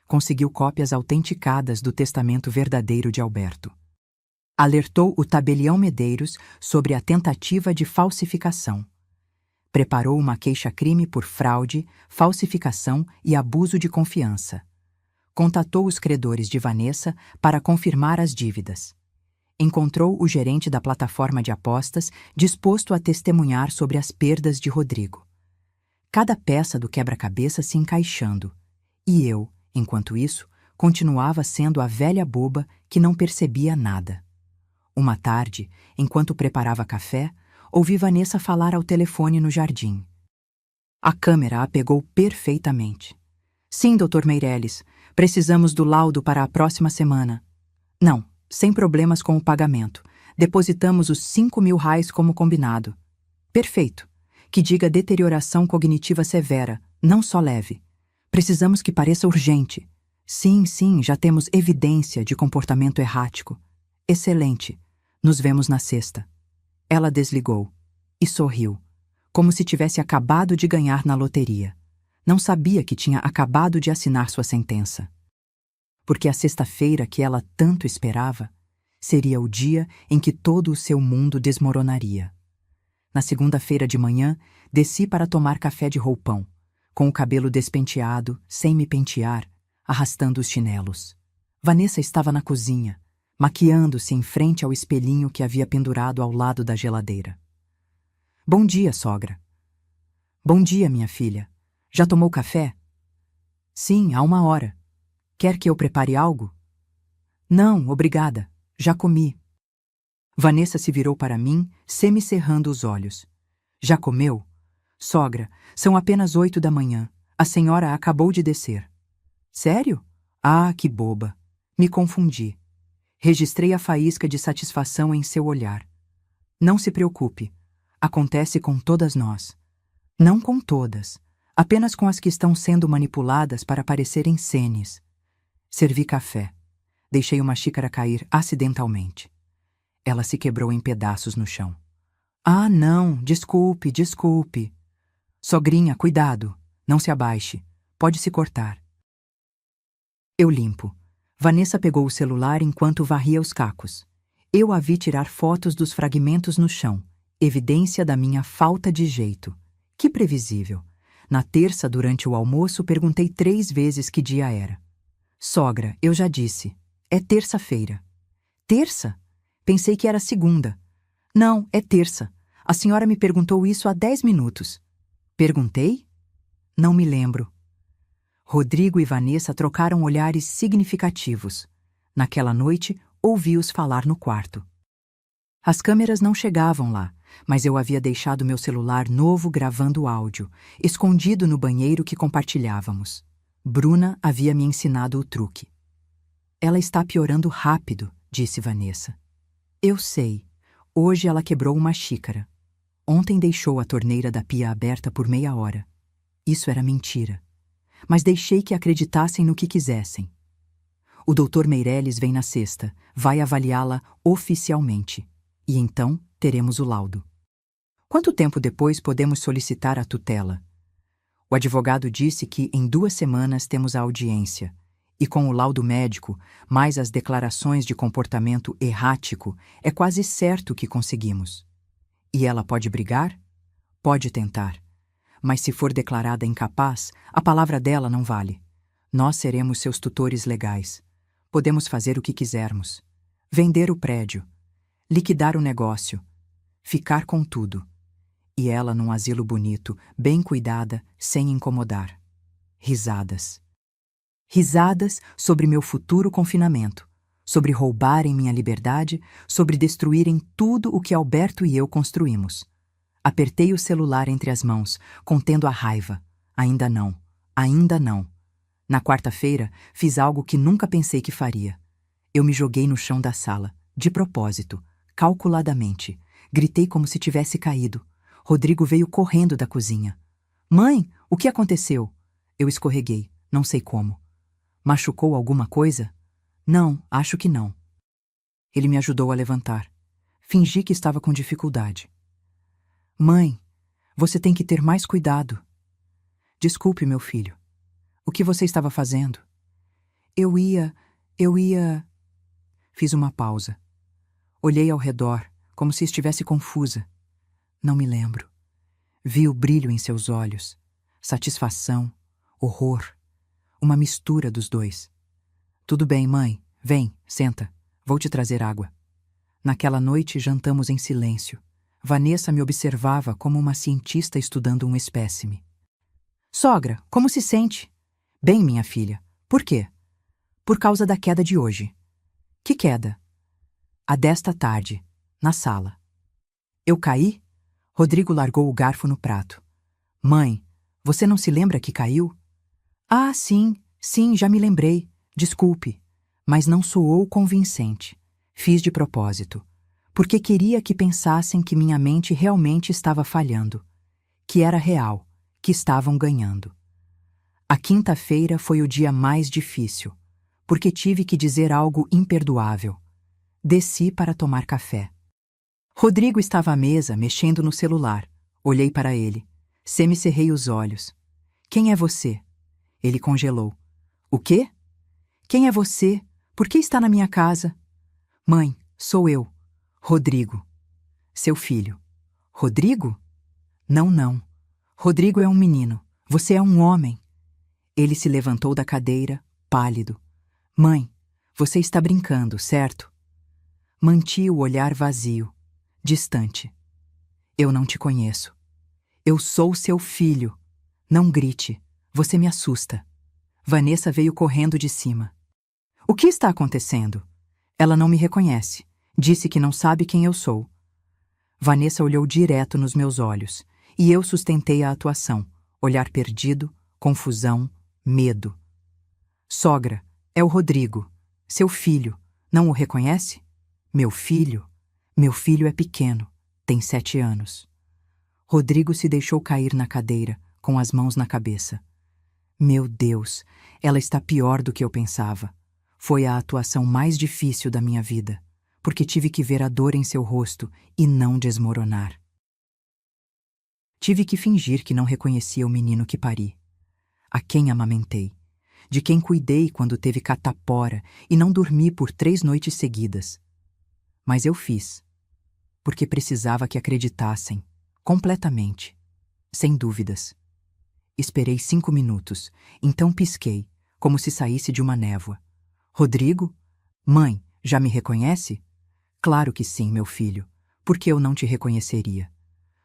Conseguiu cópias autenticadas do testamento verdadeiro de Alberto. Alertou o tabelião Medeiros sobre a tentativa de falsificação. Preparou uma queixa-crime por fraude, falsificação e abuso de confiança. Contatou os credores de Vanessa para confirmar as dívidas. Encontrou o gerente da plataforma de apostas disposto a testemunhar sobre as perdas de Rodrigo. Cada peça do quebra-cabeça se encaixando. E eu, enquanto isso, continuava sendo a velha boba que não percebia nada. Uma tarde, enquanto preparava café, ouvi Vanessa falar ao telefone no jardim. A câmera a pegou perfeitamente. Sim, Dr. Meirelles, precisamos do laudo para a próxima semana. Não, sem problemas com o pagamento. Depositamos os 5.000 reais como combinado. Perfeito. Que diga deterioração cognitiva severa, não só leve. Precisamos que pareça urgente. Sim, sim, já temos evidência de comportamento errático. Excelente. Nos vemos na sexta. Ela desligou e sorriu, como se tivesse acabado de ganhar na loteria. Não sabia que tinha acabado de assinar sua sentença. Porque a sexta-feira que ela tanto esperava seria o dia em que todo o seu mundo desmoronaria. Na segunda-feira de manhã, desci para tomar café de roupão, com o cabelo despenteado, sem me pentear, arrastando os chinelos. Vanessa estava na cozinha, maquiando-se em frente ao espelhinho que havia pendurado ao lado da geladeira. Bom dia, sogra. Bom dia, minha filha. Já tomou café? Sim, há 1 hora. Quer que eu prepare algo? Não, obrigada. Já comi. Vanessa se virou para mim, semicerrando os olhos. Já comeu? Sogra, são apenas 8 da manhã. A senhora acabou de descer. Sério? Ah, que boba. Me confundi. Registrei a faísca de satisfação em seu olhar. Não se preocupe. Acontece com todas nós. Não com todas. Apenas com as que estão sendo manipuladas para parecerem senes. Servi café. Deixei uma xícara cair acidentalmente. Ela se quebrou em pedaços no chão. Ah, não, desculpe, desculpe. Sogrinha, cuidado. Não se abaixe. Pode se cortar. Eu limpo. Vanessa pegou o celular enquanto varria os cacos. Eu a vi tirar fotos dos fragmentos no chão, evidência da minha falta de jeito. Que previsível. Na terça, durante o almoço, perguntei 3 vezes que dia era. Sogra, eu já disse. É terça-feira. Terça? Pensei que era segunda. Não, é terça. A senhora me perguntou isso há 10 minutos. Perguntei? Não me lembro. Rodrigo e Vanessa trocaram olhares significativos. Naquela noite, ouvi-os falar no quarto. As câmeras não chegavam lá, mas eu havia deixado meu celular novo gravando áudio, escondido no banheiro que compartilhávamos. Bruna havia me ensinado o truque. Ela está piorando rápido, disse Vanessa. Eu sei. Hoje ela quebrou uma xícara. Ontem deixou a torneira da pia aberta por meia hora. Isso era mentira. Mas deixei que acreditassem no que quisessem. O Dr. Meirelles vem na sexta, vai avaliá-la oficialmente. E então teremos o laudo. Quanto tempo depois podemos solicitar a tutela? O advogado disse que em 2 semanas temos a audiência. E com o laudo médico, mais as declarações de comportamento errático, é quase certo que conseguimos. E ela pode brigar? Pode tentar. Mas se for declarada incapaz, a palavra dela não vale. Nós seremos seus tutores legais. Podemos fazer o que quisermos. Vender o prédio. Liquidar o negócio. Ficar com tudo. E ela num asilo bonito, bem cuidada, sem incomodar. Risadas. Risadas sobre meu futuro confinamento, sobre roubarem minha liberdade, sobre destruírem tudo o que Alberto e eu construímos. Apertei o celular entre as mãos, contendo a raiva. Ainda não, ainda não. Na quarta-feira, fiz algo que nunca pensei que faria. Eu me joguei no chão da sala, de propósito, calculadamente. Gritei como se tivesse caído. Rodrigo veio correndo da cozinha. Mãe, o que aconteceu? Eu escorreguei, não sei como. Machucou alguma coisa? Não, acho que não. Ele me ajudou a levantar. Fingi que estava com dificuldade. Mãe, você tem que ter mais cuidado. Desculpe, meu filho. O que você estava fazendo? Eu ia... Fiz uma pausa. Olhei ao redor, como se estivesse confusa. Não me lembro. Vi o brilho em seus olhos. Satisfação, horror. Uma mistura dos dois. Tudo bem, mãe. Vem, senta. Vou te trazer água. Naquela noite jantamos em silêncio. Vanessa me observava como uma cientista estudando um espécime. Sogra, como se sente? Bem, minha filha. Por quê? Por causa da queda de hoje. Que queda? A desta tarde, na sala. Eu caí? Rodrigo largou o garfo no prato. Mãe, você não se lembra que caiu? Ah, sim, já me lembrei. Desculpe, mas não soou convincente. Fiz de propósito, porque queria que pensassem que minha mente realmente estava falhando, que era real, que estavam ganhando. A quinta-feira foi o dia mais difícil, porque tive que dizer algo imperdoável. Desci para tomar café. Rodrigo estava à mesa, mexendo no celular. Olhei para ele. Semicerrei os olhos. Quem é você? Ele congelou. O quê? Quem é você? Por que está na minha casa? Mãe, sou eu. Rodrigo. Seu filho. Rodrigo? Não, não. Rodrigo é um menino. Você é um homem. Ele se levantou da cadeira, pálido. Mãe, você está brincando, certo? Manti o olhar vazio, distante. Eu não te conheço. Eu sou seu filho. Não grite. Você me assusta. Vanessa veio correndo de cima. O que está acontecendo? Ela não me reconhece. Disse que não sabe quem eu sou. Vanessa olhou direto nos meus olhos, e eu sustentei a atuação. Olhar perdido, confusão, medo. Sogra, é o Rodrigo. Seu filho. Não o reconhece? Meu filho? Meu filho é pequeno. Tem 7 anos. Rodrigo se deixou cair na cadeira, com as mãos na cabeça. Meu Deus, ela está pior do que eu pensava. Foi a atuação mais difícil da minha vida, porque tive que ver a dor em seu rosto e não desmoronar. Tive que fingir que não reconhecia o menino que pari, a quem amamentei, de quem cuidei quando teve catapora e não dormi por 3 noites seguidas. Mas eu fiz, porque precisava que acreditassem, completamente, sem dúvidas. Esperei 5 minutos, então pisquei, como se saísse de uma névoa. Rodrigo? Mãe, já me reconhece? Claro que sim, meu filho. Por que eu não te reconheceria?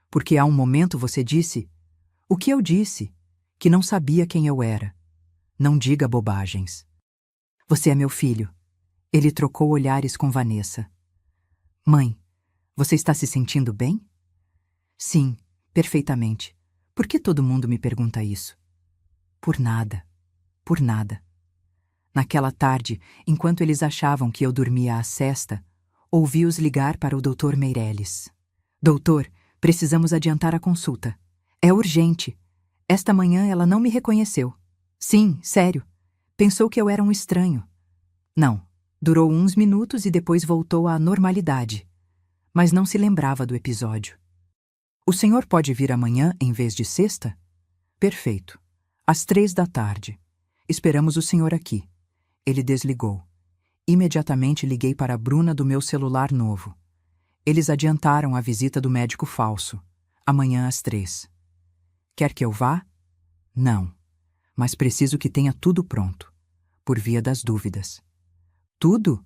Porque há um momento você disse... O que eu disse? Que não sabia quem eu era. Não diga bobagens. Você é meu filho. Ele trocou olhares com Vanessa. Mãe, você está se sentindo bem? Sim, perfeitamente. Por que todo mundo me pergunta isso? Por nada. Por nada. Naquela tarde, enquanto eles achavam que eu dormia à sesta, ouvi-os ligar para o Dr. Meirelles. Doutor, precisamos adiantar a consulta. É urgente. Esta manhã ela não me reconheceu. Sim, sério. Pensou que eu era um estranho. Não. Durou uns minutos e depois voltou à normalidade. Mas não se lembrava do episódio. O senhor pode vir amanhã em vez de sexta? Perfeito. Às 3 da tarde. Esperamos o senhor aqui. Ele desligou. Imediatamente liguei para a Bruna do meu celular novo. Eles adiantaram a visita do médico falso. Amanhã às 3. Quer que eu vá? Não. Mas preciso que tenha tudo pronto. Por via das dúvidas. Tudo?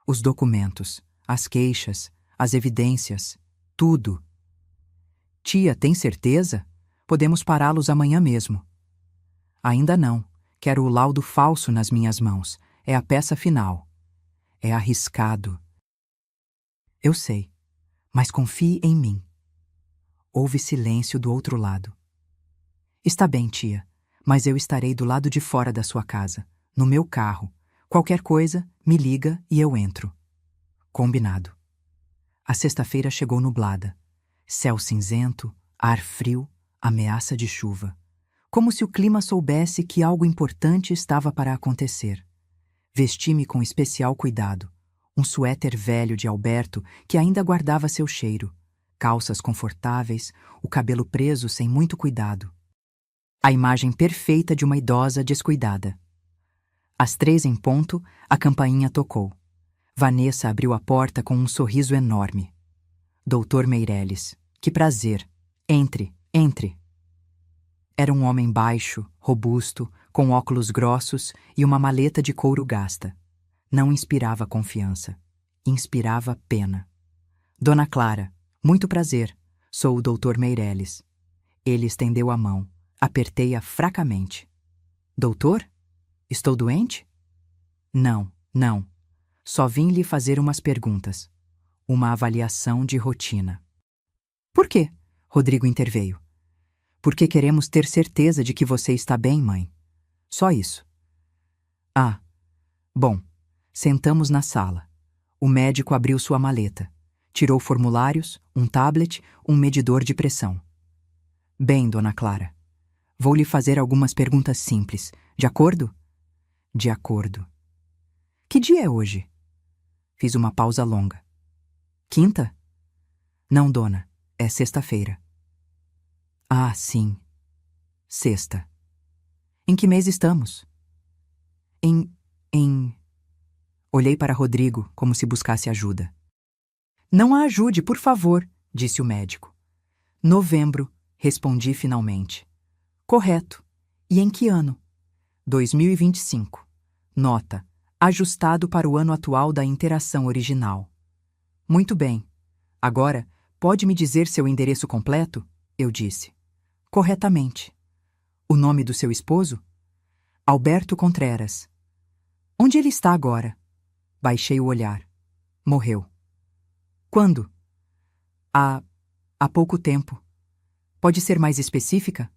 Os documentos, as queixas, as evidências. Tudo. Tia, tem certeza? Podemos pará-los amanhã mesmo. Ainda não. Quero o laudo falso nas minhas mãos. É a peça final. É arriscado. Eu sei, mas confie em mim. Houve silêncio do outro lado. Está bem, tia, mas eu estarei do lado de fora da sua casa, no meu carro. Qualquer coisa, me liga e eu entro. Combinado. A sexta-feira chegou nublada. Céu cinzento, ar frio, ameaça de chuva. Como se o clima soubesse que algo importante estava para acontecer. Vesti-me com especial cuidado. Um suéter velho de Alberto que ainda guardava seu cheiro. Calças confortáveis, o cabelo preso sem muito cuidado. A imagem perfeita de uma idosa descuidada. Às 3 em ponto, a campainha tocou. Vanessa abriu a porta com um sorriso enorme. Doutor Meirelles, que prazer. Entre, entre. Era um homem baixo, robusto, com óculos grossos e uma maleta de couro gasta. Não inspirava confiança. Inspirava pena. Dona Clara, muito prazer. Sou o Dr. Meirelles. Ele estendeu a mão. Apertei-a fracamente. Doutor? Estou doente? Não, não. Só vim lhe fazer umas perguntas. Uma avaliação de rotina. Por quê? Rodrigo interveio. Porque queremos ter certeza de que você está bem, mãe. Só isso. Ah, bom. Sentamos na sala. O médico abriu sua maleta. Tirou formulários, um tablet, um medidor de pressão. Bem, Dona Clara. Vou lhe fazer algumas perguntas simples. De acordo? De acordo. Que dia é hoje? Fiz uma pausa longa. Quinta? Não, dona. É sexta-feira. Ah, sim. Sexta. Em que mês estamos? Em... Olhei para Rodrigo como se buscasse ajuda. Não a ajude, por favor, disse o médico. Novembro, respondi finalmente. Correto. E em que ano? 2025. Nota: ajustado para o ano atual da interação original. Muito bem. Agora, pode me dizer seu endereço completo? Eu disse. Corretamente. O nome do seu esposo? Alberto Contreras. Onde ele está agora? Baixei o olhar. Morreu. Quando? Há pouco tempo. Pode ser mais específica?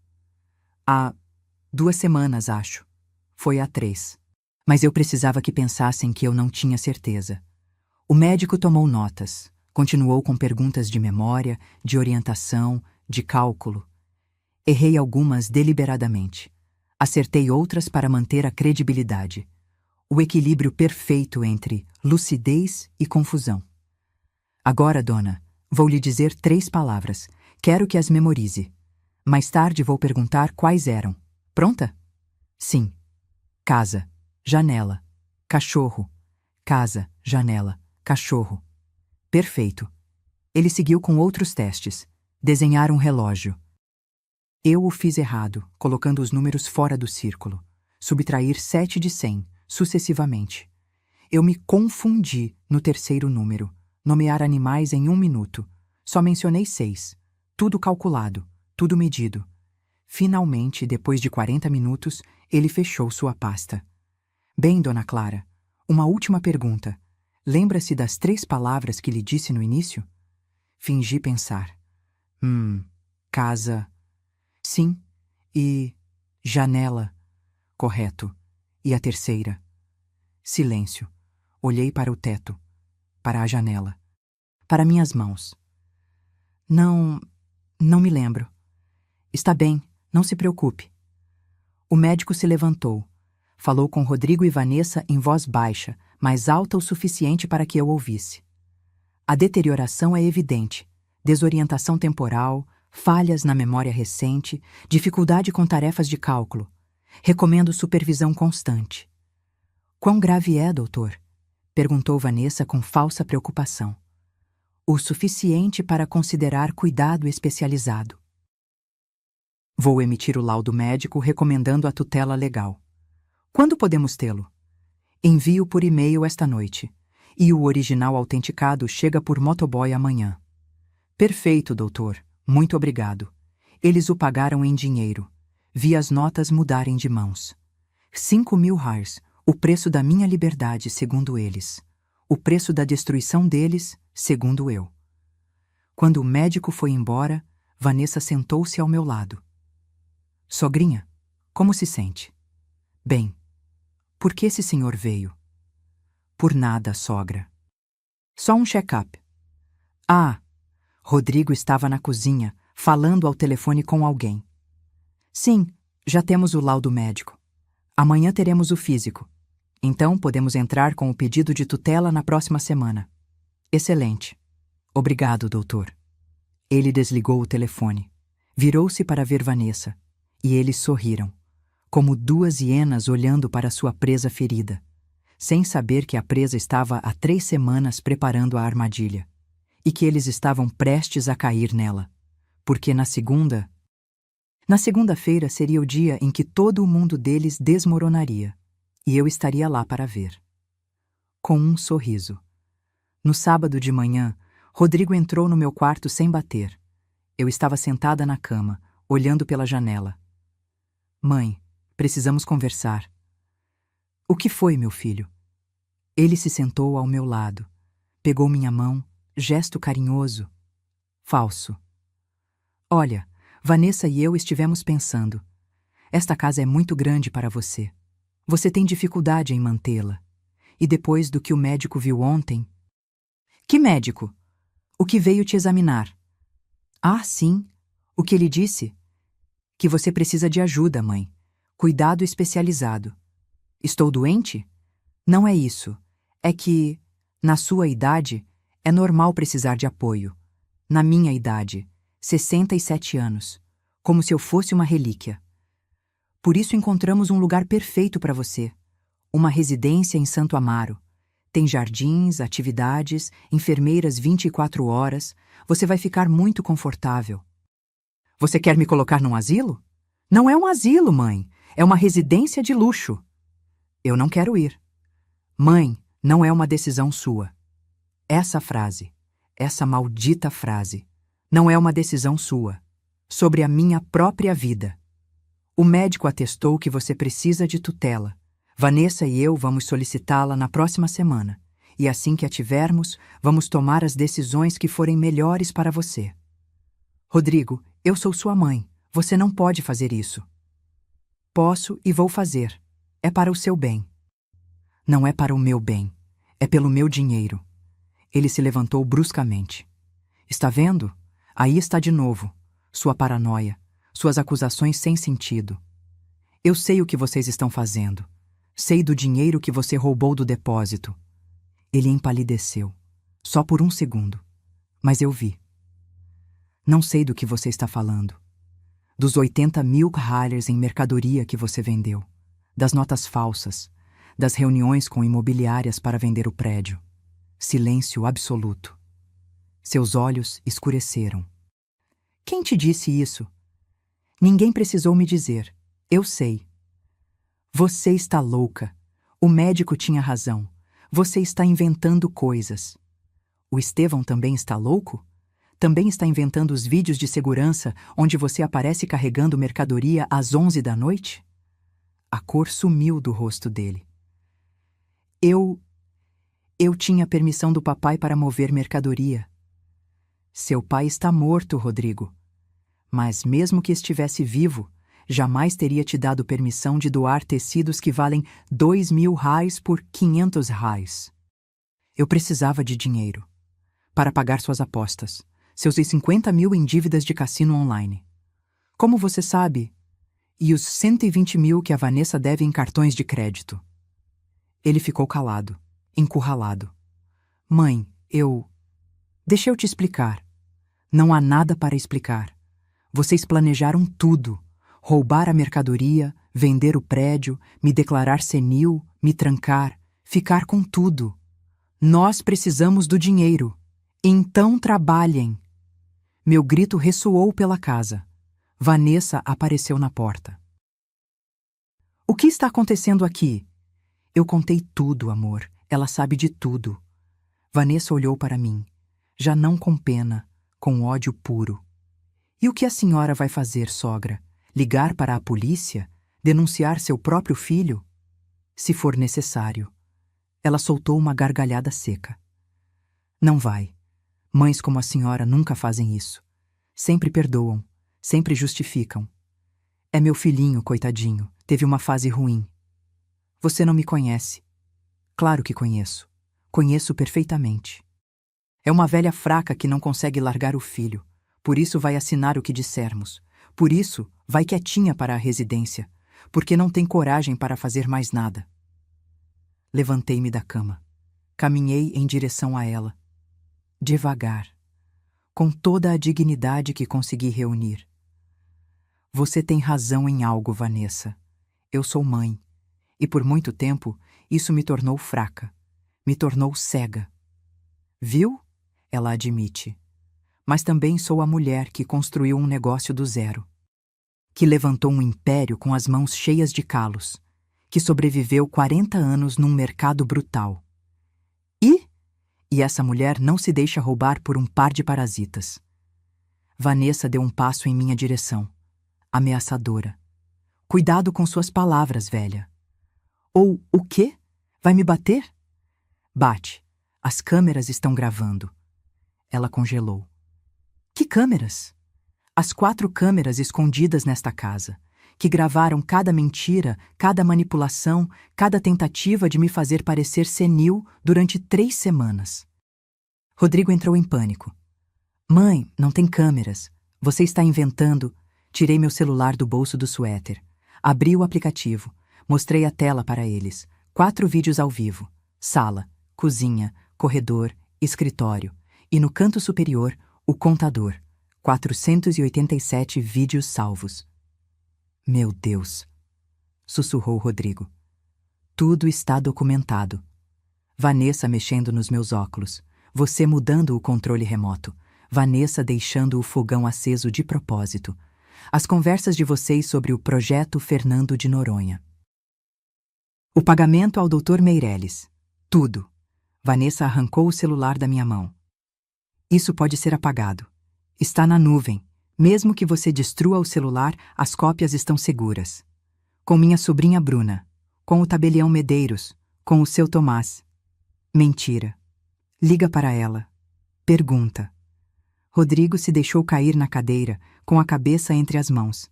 Há 2 semanas, acho. Foi há 3. Mas eu precisava que pensassem que eu não tinha certeza. O médico tomou notas. Continuou com perguntas de memória, de orientação, de cálculo. Errei algumas deliberadamente. Acertei outras para manter a credibilidade. O equilíbrio perfeito entre lucidez e confusão. Agora, dona, vou lhe dizer 3 palavras. Quero que as memorize. Mais tarde vou perguntar quais eram. Pronta? Sim. Casa, janela, cachorro. Casa, janela, cachorro. Perfeito. Ele seguiu com outros testes. Desenhar um relógio. Eu o fiz errado, colocando os números fora do círculo. Subtrair 7 de 100, sucessivamente. Eu me confundi no terceiro número. Nomear animais em 1 minuto. Só mencionei 6. Tudo calculado, tudo medido. Finalmente, depois de 40 minutos, ele fechou sua pasta. Bem, dona Clara, uma última pergunta. Lembra-se das 3 palavras que lhe disse no início? Fingi pensar. Casa. Sim. E janela. Correto. E a terceira? Silêncio. Olhei para o teto, para a janela, para minhas mãos. Não me lembro. Está bem, não se preocupe. O médico se levantou. Falou com Rodrigo e Vanessa em voz baixa, mas alta o suficiente para que eu ouvisse. A deterioração é evidente. Desorientação temporal, falhas na memória recente, dificuldade com tarefas de cálculo. Recomendo supervisão constante. Quão grave é, doutor? Perguntou Vanessa com falsa preocupação. O suficiente para considerar cuidado especializado. Vou emitir o laudo médico recomendando a tutela legal. Quando podemos tê-lo? Envio por e-mail esta noite. E o original autenticado chega por motoboy amanhã. Perfeito, doutor. Muito obrigado. Eles o pagaram em dinheiro. Vi as notas mudarem de mãos. 5.000 hars, o preço da minha liberdade, segundo eles. O preço da destruição deles, segundo eu. Quando o médico foi embora, Vanessa sentou-se ao meu lado. Sogrinha, como se sente? Bem. Por que esse senhor veio? Por nada, sogra. Só um check-up. Ah, Rodrigo estava na cozinha, falando ao telefone com alguém. Sim, já temos o laudo médico. Amanhã teremos o físico. Então podemos entrar com o pedido de tutela na próxima semana. Excelente. Obrigado, doutor. Ele desligou o telefone. Virou-se para ver Vanessa. E eles sorriram, como 2 hienas olhando para sua presa ferida, sem saber que a presa estava há 3 semanas preparando a armadilha, e que eles estavam prestes a cair nela, porque na segunda-feira seria o dia em que todo o mundo deles desmoronaria, e eu estaria lá para ver. Com um sorriso. No sábado de manhã, Rodrigo entrou no meu quarto sem bater. Eu estava sentada na cama, olhando pela janela. Mãe, precisamos conversar. O que foi, meu filho? Ele se sentou ao meu lado. Pegou minha mão, gesto carinhoso. Falso. Olha, Vanessa e eu estivemos pensando. Esta casa é muito grande para você. Você tem dificuldade em mantê-la. E depois do que o médico viu ontem... Que médico? O que veio te examinar? Ah, sim. O que ele disse? Que você precisa de ajuda, mãe. Cuidado especializado. Estou doente? Não é isso. É que, na sua idade, é normal precisar de apoio. Na minha idade, 67 anos, como se eu fosse uma relíquia. Por isso encontramos um lugar perfeito para você. Uma residência em Santo Amaro. Tem jardins, atividades, enfermeiras 24 horas. Você vai ficar muito confortável. Você quer me colocar num asilo? Não é um asilo, mãe. É uma residência de luxo. Eu não quero ir. Mãe, não é uma decisão sua. Essa frase, essa maldita frase, não é uma decisão sua. Sobre a minha própria vida. O médico atestou que você precisa de tutela. Vanessa e eu vamos solicitá-la na próxima semana. E assim que a tivermos, vamos tomar as decisões que forem melhores para você. Rodrigo, eu sou sua mãe. Você não pode fazer isso. Posso e vou fazer. É para o seu bem. Não é para o meu bem. É pelo meu dinheiro. Ele se levantou bruscamente. Está vendo? Aí está de novo. Sua paranoia. Suas acusações sem sentido. Eu sei o que vocês estão fazendo. Sei do dinheiro que você roubou do depósito. Ele empalideceu. Só por um segundo. Mas eu vi. Não sei do que você está falando. Dos 80.000 ralhers em mercadoria que você vendeu. Das notas falsas. Das reuniões com imobiliárias para vender o prédio. Silêncio absoluto. Seus olhos escureceram. Quem te disse isso? Ninguém precisou me dizer. Eu sei. Você está louca. O médico tinha razão. Você está inventando coisas. O Estevão também está louco? Também está inventando os vídeos de segurança onde você aparece carregando mercadoria às 11 da noite? A cor sumiu do rosto dele. Eu tinha permissão do papai para mover mercadoria. Seu pai está morto, Rodrigo. Mas mesmo que estivesse vivo, jamais teria te dado permissão de doar tecidos que valem 2.000 reais por 500 reais. Eu precisava de dinheiro para pagar suas apostas, seus 50.000 em dívidas de cassino online. Como você sabe? E os 120.000 que a Vanessa deve em cartões de crédito. Ele ficou calado, encurralado. Mãe, Deixa eu te explicar. Não há nada para explicar. Vocês planejaram tudo. Roubar a mercadoria, vender o prédio, me declarar senil, me trancar, ficar com tudo. Nós precisamos do dinheiro. Então trabalhem. Meu grito ressoou pela casa. Vanessa apareceu na porta. O que está acontecendo aqui? Eu contei tudo, amor. Ela sabe de tudo. Vanessa olhou para mim, já não com pena, com ódio puro. E o que a senhora vai fazer, sogra? Ligar para a polícia? Denunciar seu próprio filho? Se for necessário. Ela soltou uma gargalhada seca. Não vai. Mães como a senhora nunca fazem isso. Sempre perdoam, sempre justificam. É meu filhinho, coitadinho, teve uma fase ruim. Você não me conhece. Claro que conheço. Conheço perfeitamente. É uma velha fraca que não consegue largar o filho. Por isso vai assinar o que dissermos. Por isso vai quietinha para a residência. Porque não tem coragem para fazer mais nada. Levantei-me da cama. Caminhei em direção a ela. Devagar. Com toda a dignidade que consegui reunir. Você tem razão em algo, Vanessa. Eu sou mãe. E por muito tempo, isso me tornou fraca. Me tornou cega. Viu? Ela admite. Mas também sou a mulher que construiu um negócio do zero. Que levantou um império com as mãos cheias de calos. Que sobreviveu 40 anos num mercado brutal. E essa mulher não se deixa roubar por um par de parasitas. Vanessa deu um passo em minha direção. Ameaçadora. Cuidado com suas palavras, velha. Ou o quê? Vai me bater? Bate. As câmeras estão gravando. Ela congelou. Que câmeras? As 4 câmeras escondidas nesta casa, que gravaram cada mentira, cada manipulação, cada tentativa de me fazer parecer senil durante 3 semanas. Rodrigo entrou em pânico. Mãe, não tem câmeras. Você está inventando. Tirei meu celular do bolso do suéter. Abri o aplicativo. Mostrei a tela para eles. 4 vídeos ao vivo. Sala, cozinha, corredor, escritório. E no canto superior, o contador. 487 vídeos salvos. Meu Deus! Sussurrou Rodrigo. Tudo está documentado. Vanessa mexendo nos meus óculos. Você mudando o controle remoto. Vanessa deixando o fogão aceso de propósito. As conversas de vocês sobre o projeto Fernando de Noronha. O pagamento ao Dr. Meirelles. Tudo. Vanessa arrancou o celular da minha mão. Isso pode ser apagado. Está na nuvem. Mesmo que você destrua o celular, as cópias estão seguras. Com minha sobrinha Bruna. Com o tabelião Medeiros. Com o seu Tomás. Mentira. Liga para ela. Pergunta. Rodrigo se deixou cair na cadeira, com a cabeça entre as mãos.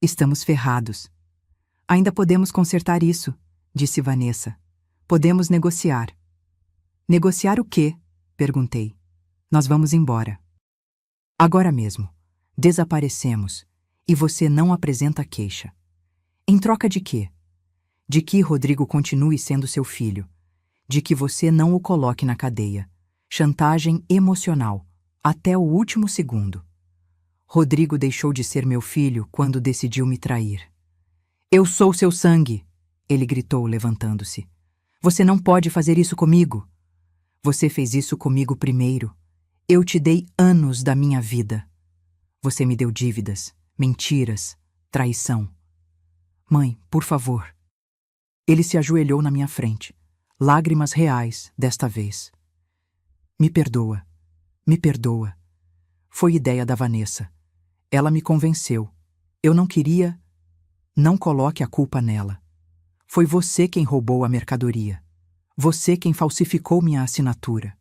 Estamos ferrados. Ainda podemos consertar isso, disse Vanessa. Podemos negociar. Negociar o quê? Perguntei. Nós vamos embora. Agora mesmo. Desaparecemos. E você não apresenta queixa. Em troca de quê? De que Rodrigo continue sendo seu filho. De que você não o coloque na cadeia. Chantagem emocional. Até o último segundo. Rodrigo deixou de ser meu filho quando decidiu me trair. Eu sou seu sangue, ele gritou, levantando-se. Você não pode fazer isso comigo. Você fez isso comigo primeiro. Eu te dei anos da minha vida. Você me deu dívidas, mentiras, traição. Mãe, por favor. Ele se ajoelhou na minha frente. Lágrimas reais, desta vez. Me perdoa. Me perdoa. Foi ideia da Vanessa. Ela me convenceu. Eu não queria. Não coloque a culpa nela. Foi você quem roubou a mercadoria. Você quem falsificou minha assinatura.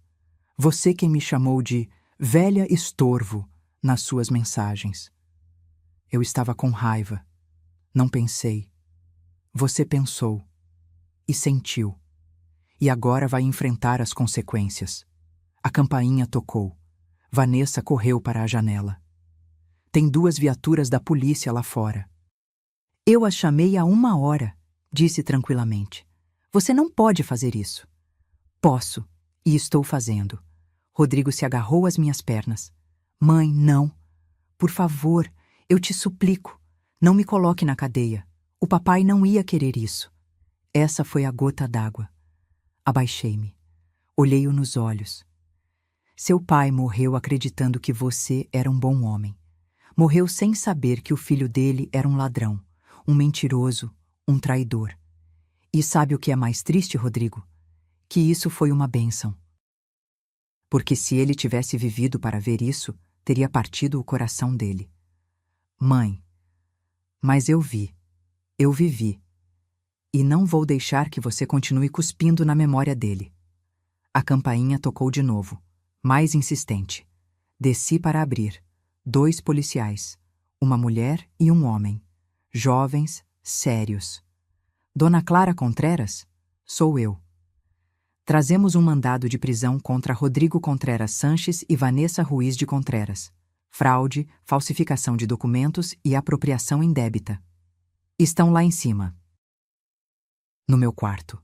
Você quem me chamou de velha estorvo nas suas mensagens. Eu estava com raiva. Não pensei. Você pensou. E sentiu. E agora vai enfrentar as consequências. A campainha tocou. Vanessa correu para a janela. Tem 2 viaturas da polícia lá fora. Eu as chamei há 1 hora, disse tranquilamente. Você não pode fazer isso. Posso, e estou fazendo. Rodrigo se agarrou às minhas pernas. Mãe, não. Por favor, eu te suplico. Não me coloque na cadeia. O papai não ia querer isso. Essa foi a gota d'água. Abaixei-me. Olhei-o nos olhos. Seu pai morreu acreditando que você era um bom homem. Morreu sem saber que o filho dele era um ladrão, um mentiroso, um traidor. E sabe o que é mais triste, Rodrigo? Que isso foi uma bênção. Porque se ele tivesse vivido para ver isso, teria partido o coração dele. Mãe, mas eu vi, eu vivi. E não vou deixar que você continue cuspindo na memória dele. A campainha tocou de novo. Mais insistente. Desci para abrir. 2 policiais. Uma mulher e um homem. Jovens, sérios. Dona Clara Contreras? Sou eu. Trazemos um mandado de prisão contra Rodrigo Contreras Sanches e Vanessa Ruiz de Contreras. Fraude, falsificação de documentos e apropriação indébita. Estão lá em cima. No meu quarto.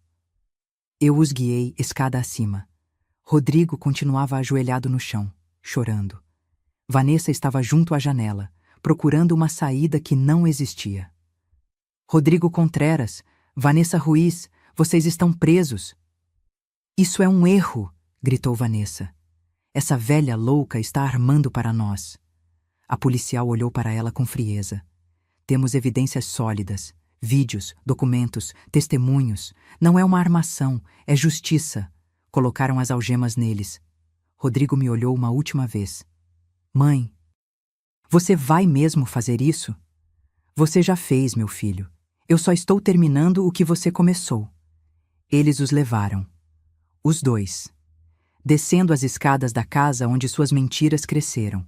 Eu os guiei escada acima. Rodrigo continuava ajoelhado no chão, chorando. Vanessa estava junto à janela, procurando uma saída que não existia. Rodrigo Contreras, Vanessa Ruiz, vocês estão presos. Isso é um erro, gritou Vanessa. Essa velha louca está armando para nós. A policial olhou para ela com frieza. Temos evidências sólidas, vídeos, documentos, testemunhos. Não é uma armação, é justiça. Colocaram as algemas neles. Rodrigo me olhou uma última vez. Mãe, você vai mesmo fazer isso? Você já fez, meu filho. Eu só estou terminando o que você começou. Eles os levaram. Os 2. Descendo as escadas da casa onde suas mentiras cresceram.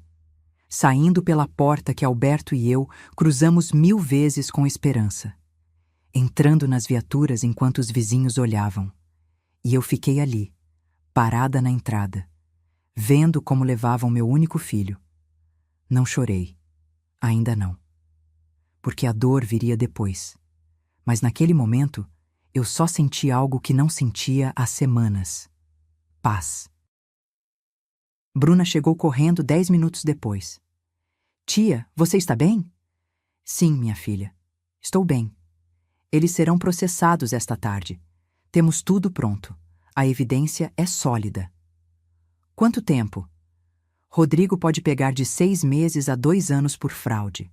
Saindo pela porta que Alberto e eu cruzamos 1000 vezes com esperança. Entrando nas viaturas enquanto os vizinhos olhavam. E eu fiquei ali, parada na entrada, vendo como levavam meu único filho. Não chorei. Ainda não. porque a dor viria depois. Mas naquele momento, eu só senti algo que não sentia há semanas: paz. Bruna chegou correndo 10 minutos depois. Tia, você está bem? Sim, minha filha. Estou bem. Eles serão processados esta tarde. Temos tudo pronto. A evidência é sólida. Quanto tempo? Rodrigo pode pegar de 6 meses a 2 anos por fraude.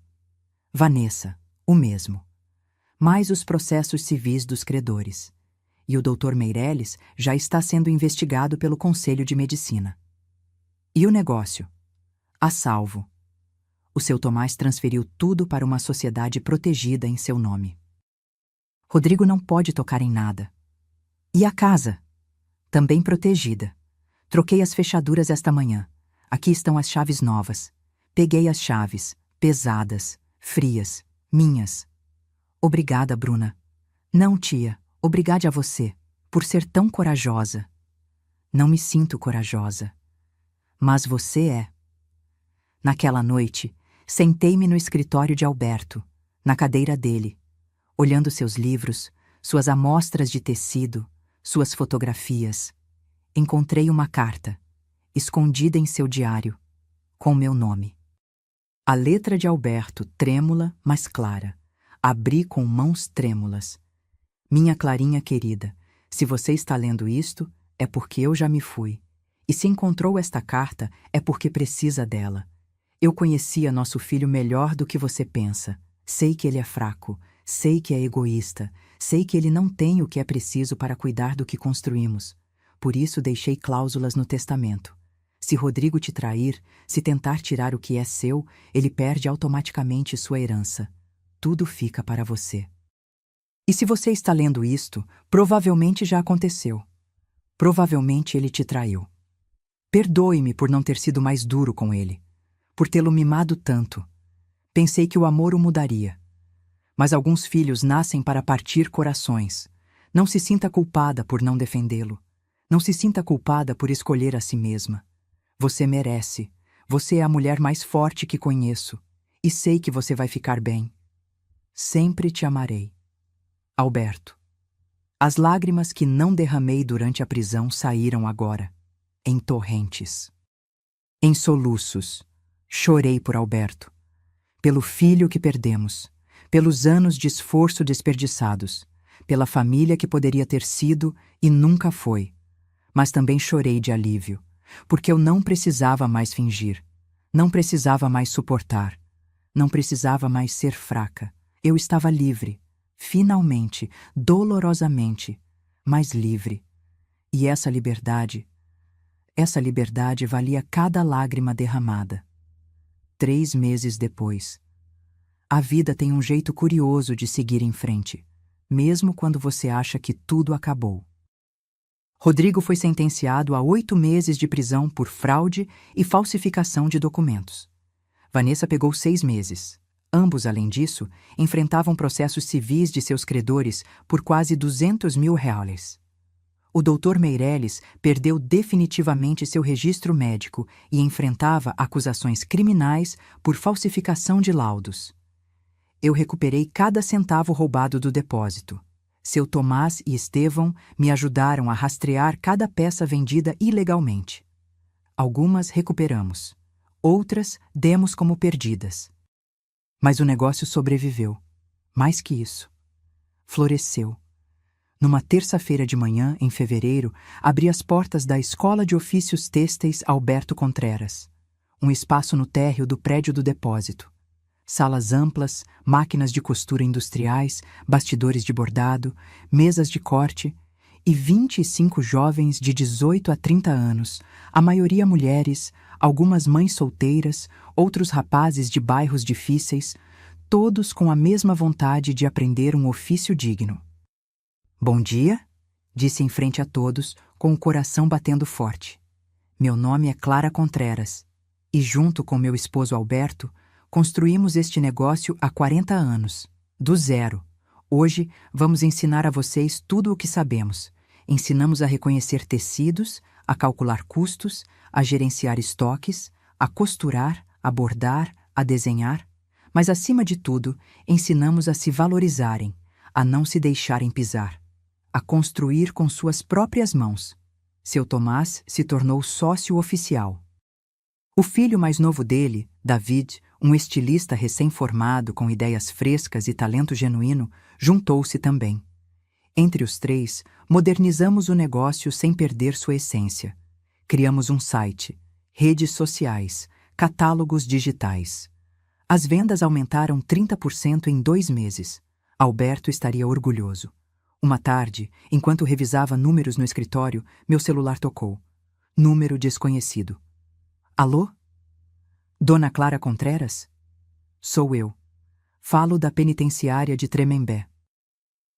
Vanessa, o mesmo. Mais os processos civis dos credores. E o Dr. Meirelles já está sendo investigado pelo Conselho de Medicina. E o negócio? A salvo. O seu Tomás transferiu tudo para uma sociedade protegida em seu nome. Rodrigo não pode tocar em nada. E a casa? Também protegida. Troquei as fechaduras esta manhã. Aqui estão as chaves novas. Peguei as chaves, pesadas, frias, minhas. Obrigada, Bruna. Não, tia, obrigada a você, por ser tão corajosa. Não me sinto corajosa. Mas você é. Naquela noite, sentei-me no escritório de Alberto, na cadeira dele, olhando seus livros, suas amostras de tecido, suas fotografias. Encontrei uma carta, escondida em seu diário, com meu nome. A letra de Alberto, trêmula, mas clara. Abri com mãos trêmulas. Minha Clarinha querida, se você está lendo isto, é porque eu já me fui. E se encontrou esta carta, é porque precisa dela. Eu conhecia nosso filho melhor do que você pensa. Sei que ele é fraco, sei que é egoísta, sei que ele não tem o que é preciso para cuidar do que construímos. Por isso deixei cláusulas no testamento. Se Rodrigo te trair, se tentar tirar o que é seu, ele perde automaticamente sua herança. Tudo fica para você. E se você está lendo isto, provavelmente já aconteceu. Provavelmente ele te traiu. Perdoe-me por não ter sido mais duro com ele, por tê-lo mimado tanto. Pensei que o amor o mudaria. Mas alguns filhos nascem para partir corações. Não se sinta culpada por não defendê-lo. Não se sinta culpada por escolher a si mesma. Você merece. Você é a mulher mais forte que conheço. E sei que você vai ficar bem. Sempre te amarei. Alberto. As lágrimas que não derramei durante a prisão saíram agora, em torrentes. Em soluços, chorei por Alberto, pelo filho que perdemos, pelos anos de esforço desperdiçados, pela família que poderia ter sido e nunca foi. Mas também chorei de alívio, porque eu não precisava mais fingir, não precisava mais suportar, não precisava mais ser fraca. Eu estava livre, finalmente, dolorosamente, mas livre. E essa liberdade valia cada lágrima derramada. 3 meses depois. A vida tem um jeito curioso de seguir em frente, mesmo quando você acha que tudo acabou. Rodrigo foi sentenciado a 8 meses de prisão por fraude e falsificação de documentos. Vanessa pegou 6 meses. Ambos, além disso, enfrentavam processos civis de seus credores por quase R$200 mil. O Dr. Meirelles perdeu definitivamente seu registro médico e enfrentava acusações criminais por falsificação de laudos. Eu recuperei cada centavo roubado do depósito. Seu Tomás e Estevão me ajudaram a rastrear cada peça vendida ilegalmente. Algumas recuperamos, outras demos como perdidas. Mas o negócio sobreviveu. Mais que isso. Floresceu. Numa terça-feira de manhã, em fevereiro, abri as portas da Escola de Ofícios Têxteis Alberto Contreras, um espaço no térreo do prédio do depósito. Salas amplas, máquinas de costura industriais, bastidores de bordado, mesas de corte e 25 jovens de 18 a 30 anos, a maioria mulheres, algumas mães solteiras, outros rapazes de bairros difíceis, todos com a mesma vontade de aprender um ofício digno. Bom dia, disse em frente a todos, com o coração batendo forte. Meu nome é Clara Contreras, e junto com meu esposo Alberto, construímos este negócio há 40 anos, do zero. Hoje, vamos ensinar a vocês tudo o que sabemos. Ensinamos a reconhecer tecidos, a calcular custos, a gerenciar estoques, a costurar, a bordar, a desenhar. Mas, acima de tudo, ensinamos a se valorizarem, a não se deixarem pisar, a construir com suas próprias mãos. Seu Tomás se tornou sócio oficial. O filho mais novo dele, David, um estilista recém-formado com ideias frescas e talento genuíno, juntou-se também. Entre os três, modernizamos o negócio sem perder sua essência. Criamos um site, redes sociais, catálogos digitais. As vendas aumentaram 30% em 2 meses. Alberto estaria orgulhoso. Uma tarde, enquanto revisava números no escritório, meu celular tocou. Número desconhecido. Alô? Dona Clara Contreras? Sou eu. Falo da penitenciária de Tremembé.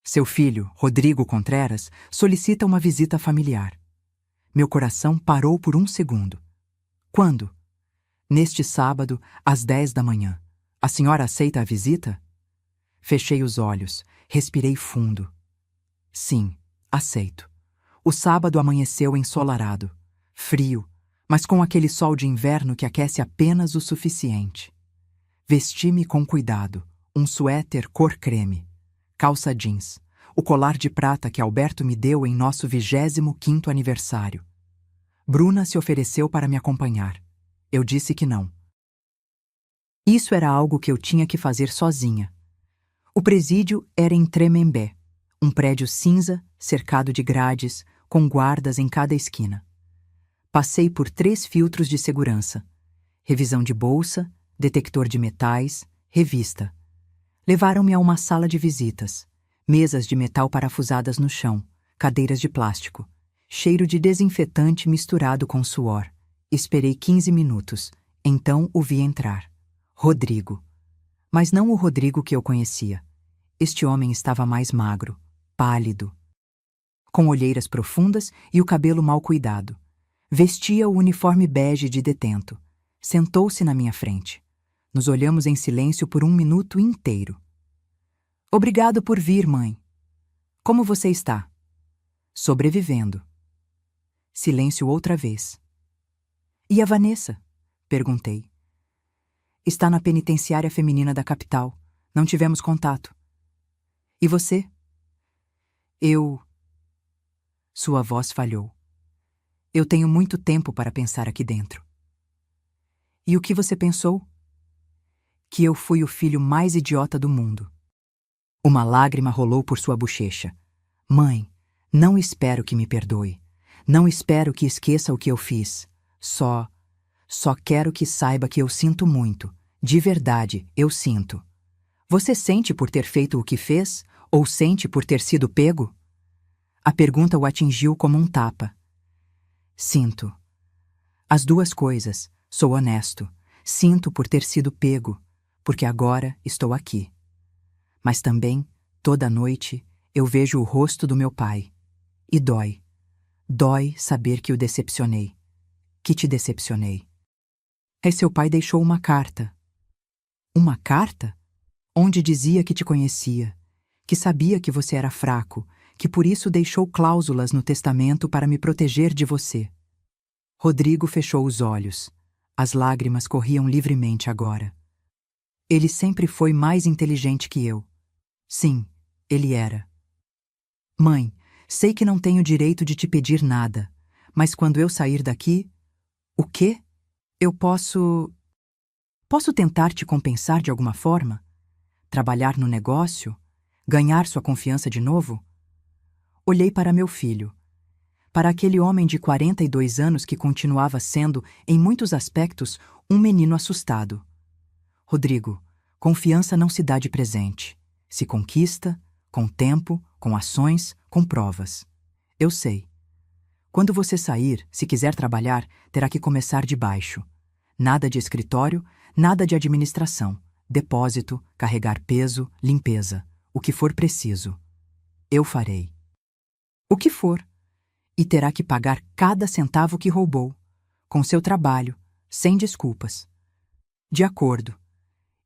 Seu filho, Rodrigo Contreras, solicita uma visita familiar. Meu coração parou por um segundo. Quando? Neste sábado, às 10 da manhã. A senhora aceita a visita? Fechei os olhos, respirei fundo. Sim, aceito. O sábado amanheceu ensolarado, frio, mas com aquele sol de inverno que aquece apenas o suficiente. Vesti-me com cuidado, um suéter cor creme, calça jeans, o colar de prata que Alberto me deu em nosso 25º aniversário. Bruna se ofereceu para me acompanhar. Eu disse que não. Isso era algo que eu tinha que fazer sozinha. O presídio era em Tremembé, um prédio cinza, cercado de grades, com guardas em cada esquina. Passei por 3 filtros de segurança: revisão de bolsa, detector de metais, revista. Levaram-me a uma sala de visitas, mesas de metal parafusadas no chão, cadeiras de plástico, cheiro de desinfetante misturado com suor. Esperei 15 minutos, então o vi entrar. Rodrigo. Mas não o Rodrigo que eu conhecia. Este homem estava mais magro, pálido, com olheiras profundas e o cabelo mal cuidado. Vestia o uniforme bege de detento. Sentou-se na minha frente. Nos olhamos em silêncio por 1 minuto inteiro. Obrigado por vir, mãe. Como você está? Sobrevivendo. Silêncio outra vez. E a Vanessa? Perguntei. Está na penitenciária feminina da capital. Não tivemos contato. E você? Eu... Sua voz falhou. Eu tenho muito tempo para pensar aqui dentro. E o que você pensou? Que eu fui o filho mais idiota do mundo. Uma lágrima rolou por sua bochecha. Mãe, não espero que me perdoe. Não espero que esqueça o que eu fiz. Só quero que saiba que eu sinto muito. De verdade, eu sinto. Você sente por ter feito o que fez? Ou sente por ter sido pego? A pergunta o atingiu como um tapa. Sinto. As duas coisas. Sou honesto. Sinto por ter sido pego, porque agora estou aqui. Mas também, toda noite, eu vejo o rosto do meu pai. E dói. Dói saber que o decepcionei. Que te decepcionei. E seu pai deixou uma carta. Uma carta? Onde dizia que te conhecia, que sabia que você era fraco, que por isso deixou cláusulas no testamento para me proteger de você. Rodrigo fechou os olhos. As lágrimas corriam livremente agora. Ele sempre foi mais inteligente que eu. Sim, ele era. Mãe, sei que não tenho direito de te pedir nada, mas quando eu sair daqui... O quê? Eu posso tentar te compensar de alguma forma? Trabalhar no negócio? Ganhar sua confiança de novo? Olhei para meu filho. Para aquele homem de 42 anos que continuava sendo, em muitos aspectos, um menino assustado. Rodrigo, confiança não se dá de presente. Se conquista, com tempo, com ações, com provas. Eu sei. Quando você sair, se quiser trabalhar, terá que começar de baixo. Nada de escritório, nada de administração. Depósito, carregar peso, limpeza. O que for preciso. Eu farei. O que for. E terá que pagar cada centavo que roubou. Com seu trabalho, sem desculpas. De acordo.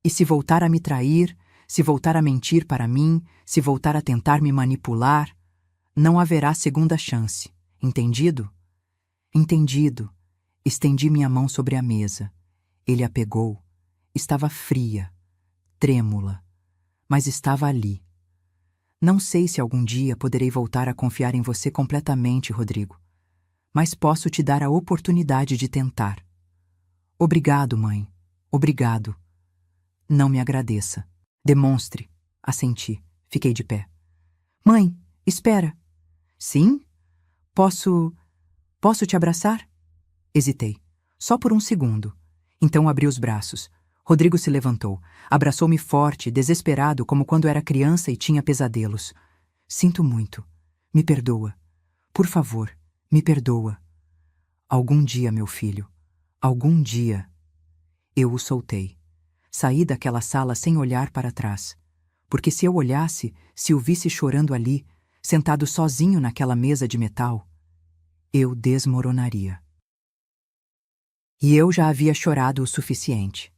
E se voltar a me trair, se voltar a mentir para mim, se voltar a tentar me manipular, não haverá segunda chance. Entendido? Entendido. Estendi minha mão sobre a mesa. Ele a pegou. Estava fria. trêmula, mas estava ali. Não sei se algum dia poderei voltar a confiar em você completamente, Rodrigo, mas posso te dar a oportunidade de tentar. Obrigado, mãe. Obrigado. Não me agradeça. Demonstre. Assenti. Fiquei de pé. Mãe, espera. Sim? Posso te abraçar? Hesitei. Só por um segundo. Então abri os braços. Rodrigo se levantou. Abraçou-me forte, desesperado, como quando era criança e tinha pesadelos. Sinto muito. Me perdoa. Por favor, me perdoa. Algum dia, meu filho. Algum dia. Eu o soltei. Saí daquela sala sem olhar para trás. Porque se eu olhasse, se o visse chorando ali, sentado sozinho naquela mesa de metal, eu desmoronaria. E eu já havia chorado o suficiente.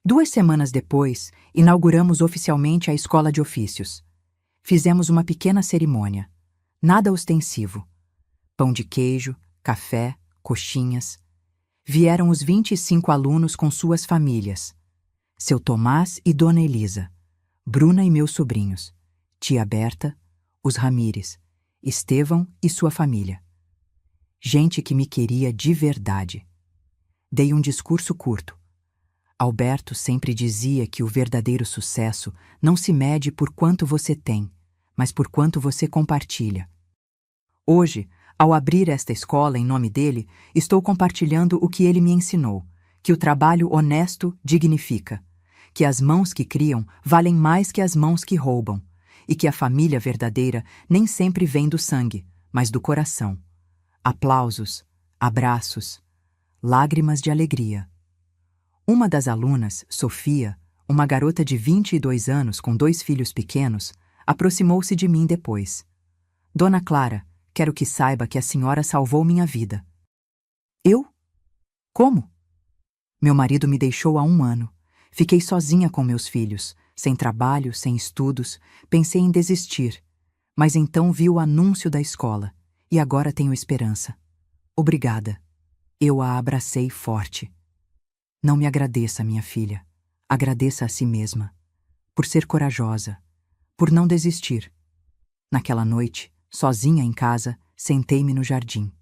2 semanas depois, inauguramos oficialmente a escola de ofícios. Fizemos uma pequena cerimônia. Nada ostensivo. Pão de queijo, café, coxinhas. Vieram os 25 alunos com suas famílias. Seu Tomás e Dona Elisa, Bruna e meus sobrinhos, tia Berta, os Ramires, Estevão e sua família. Gente que me queria de verdade. Dei um discurso curto. Alberto sempre dizia que o verdadeiro sucesso não se mede por quanto você tem, mas por quanto você compartilha. Hoje, ao abrir esta escola em nome dele, estou compartilhando o que ele me ensinou, que o trabalho honesto dignifica, que as mãos que criam valem mais que as mãos que roubam, e que a família verdadeira nem sempre vem do sangue, mas do coração. Aplausos, abraços, lágrimas de alegria. Uma das alunas, Sofia, uma garota de 22 anos com 2 filhos pequenos, aproximou-se de mim depois. Dona Clara, quero que saiba que a senhora salvou minha vida. Eu? Como? Meu marido me deixou há 1 ano. Fiquei sozinha com meus filhos, sem trabalho, sem estudos, pensei em desistir. Mas então vi o anúncio da escola, e agora tenho esperança. Obrigada. Eu a abracei forte. Não me agradeça, minha filha. Agradeça a si mesma. Por ser corajosa. Por não desistir. Naquela noite, sozinha em casa, sentei-me no jardim.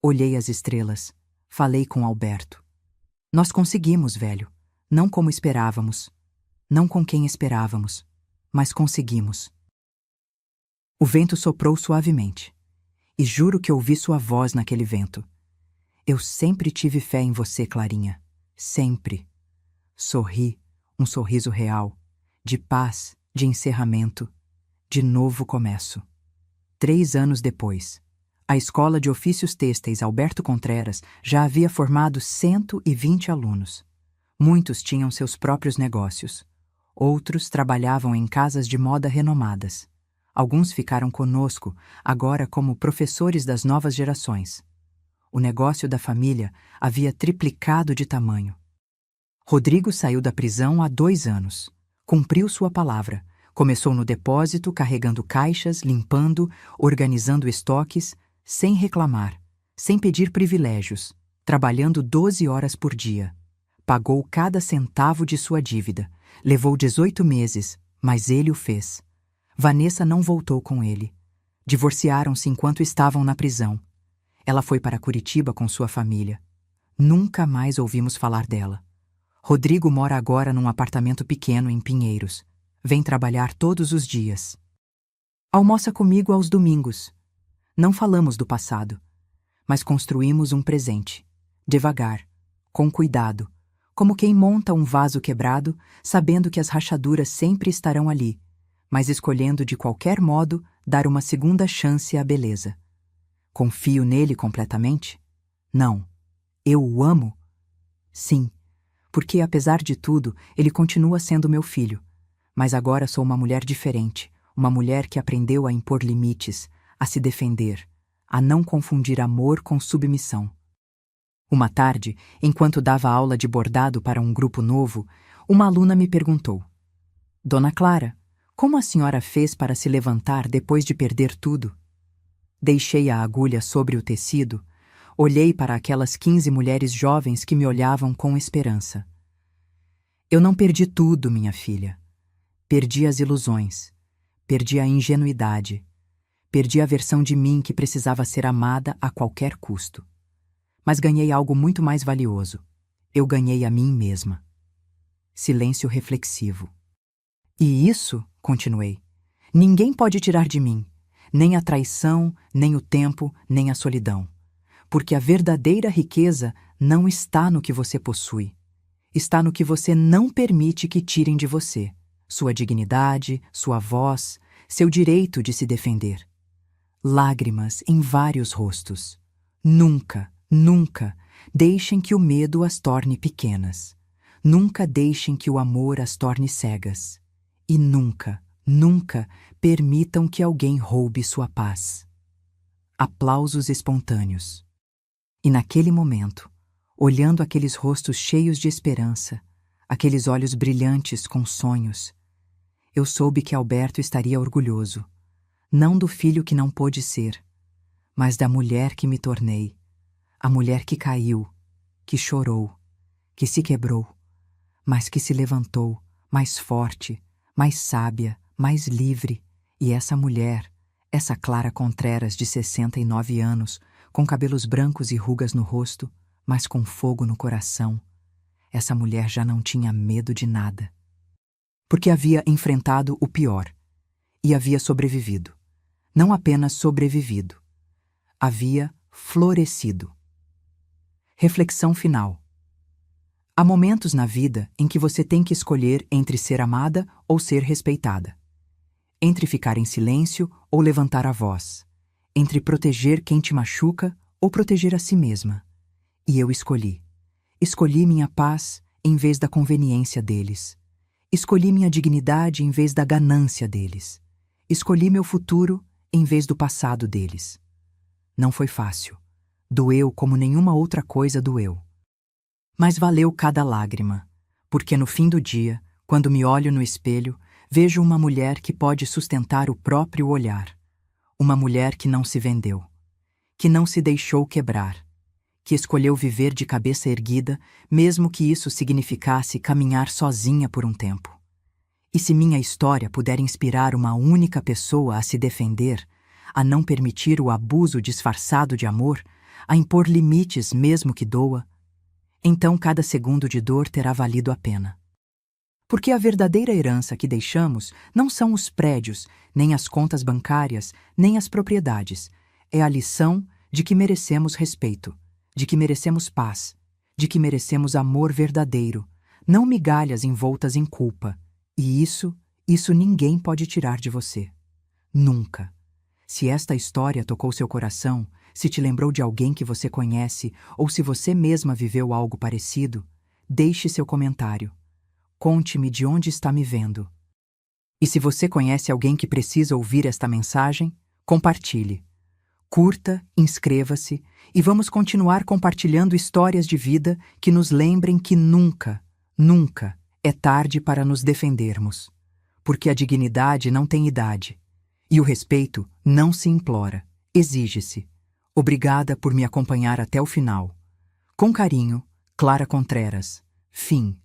Olhei as estrelas. Falei com Alberto. Nós conseguimos, velho. Não como esperávamos. Não com quem esperávamos. Mas conseguimos. O vento soprou suavemente. E juro que ouvi sua voz naquele vento. Eu sempre tive fé em você, Clarinha. Sempre. Sorri, um sorriso real, de paz, de encerramento, de novo começo. 3 anos depois, a Escola de Ofícios Têxteis Alberto Contreras já havia formado 120 alunos. Muitos tinham seus próprios negócios. Outros trabalhavam em casas de moda renomadas. Alguns ficaram conosco, agora como professores das novas gerações. O negócio da família havia triplicado de tamanho. Rodrigo saiu da prisão há 2 anos. Cumpriu sua palavra. Começou no depósito, carregando caixas, limpando, organizando estoques, sem reclamar, sem pedir privilégios, trabalhando 12 horas por dia. Pagou cada centavo de sua dívida. Levou 18 meses, mas ele o fez. Vanessa não voltou com ele. Divorciaram-se enquanto estavam na prisão. Ela foi para Curitiba com sua família. Nunca mais ouvimos falar dela. Rodrigo mora agora num apartamento pequeno em Pinheiros. Vem trabalhar todos os dias. Almoça comigo aos domingos. Não falamos do passado, mas construímos um presente. Devagar, com cuidado, como quem monta um vaso quebrado, sabendo que as rachaduras sempre estarão ali, mas escolhendo de qualquer modo dar uma segunda chance à beleza. Confio nele completamente? Não. Eu o amo? Sim, porque apesar de tudo, ele continua sendo meu filho. Mas agora sou uma mulher diferente, uma mulher que aprendeu a impor limites, a se defender, a não confundir amor com submissão. Uma tarde, enquanto dava aula de bordado para um grupo novo, uma aluna me perguntou: Dona Clara, como a senhora fez para se levantar depois de perder tudo? Deixei a agulha sobre o tecido, olhei para aquelas 15 mulheres jovens que me olhavam com esperança. Eu não perdi tudo, minha filha. Perdi as ilusões. Perdi a ingenuidade. Perdi a versão de mim que precisava ser amada a qualquer custo. Mas ganhei algo muito mais valioso. Eu ganhei a mim mesma. Silêncio reflexivo. E isso, continuei, ninguém pode tirar de mim, nem a traição, nem o tempo, nem a solidão. Porque a verdadeira riqueza não está no que você possui. Está no que você não permite que tirem de você. Sua dignidade, sua voz, seu direito de se defender. Lágrimas em vários rostos. Nunca, nunca deixem que o medo as torne pequenas. Nunca deixem que o amor as torne cegas. E nunca, nunca permitam que alguém roube sua paz. Aplausos espontâneos. E naquele momento, olhando aqueles rostos cheios de esperança, aqueles olhos brilhantes com sonhos, eu soube que Alberto estaria orgulhoso, não do filho que não pôde ser, mas da mulher que me tornei, a mulher que caiu, que chorou, que se quebrou, mas que se levantou mais forte, mais sábia, mais livre. E essa mulher, essa Clara Contreras de 69 anos, com cabelos brancos e rugas no rosto, mas com fogo no coração, essa mulher já não tinha medo de nada. Porque havia enfrentado o pior e havia sobrevivido. Não apenas sobrevivido, havia florescido. Reflexão final. Há momentos na vida em que você tem que escolher entre ser amada ou ser respeitada. Entre ficar em silêncio ou levantar a voz. Entre proteger quem te machuca ou proteger a si mesma. E eu escolhi. Escolhi minha paz em vez da conveniência deles. Escolhi minha dignidade em vez da ganância deles. Escolhi meu futuro em vez do passado deles. Não foi fácil. Doeu como nenhuma outra coisa doeu. Mas valeu cada lágrima, porque no fim do dia, quando me olho no espelho, vejo uma mulher que pode sustentar o próprio olhar. Uma mulher que não se vendeu, que não se deixou quebrar, que escolheu viver de cabeça erguida, mesmo que isso significasse caminhar sozinha por um tempo. E se minha história puder inspirar uma única pessoa a se defender, a não permitir o abuso disfarçado de amor, a impor limites mesmo que doa, então cada segundo de dor terá valido a pena. Porque a verdadeira herança que deixamos não são os prédios, nem as contas bancárias, nem as propriedades. É a lição de que merecemos respeito, de que merecemos paz, de que merecemos amor verdadeiro, não migalhas envoltas em culpa. E isso ninguém pode tirar de você. Nunca. Se esta história tocou seu coração, se te lembrou de alguém que você conhece, ou se você mesma viveu algo parecido, deixe seu comentário. Conte-me de onde está me vendo. E se você conhece alguém que precisa ouvir esta mensagem, compartilhe. Curta, inscreva-se e vamos continuar compartilhando histórias de vida que nos lembrem que nunca, nunca é tarde para nos defendermos. Porque a dignidade não tem idade. E o respeito não se implora, exige-se. Obrigada por me acompanhar até o final. Com carinho, Clara Contreras. Fim.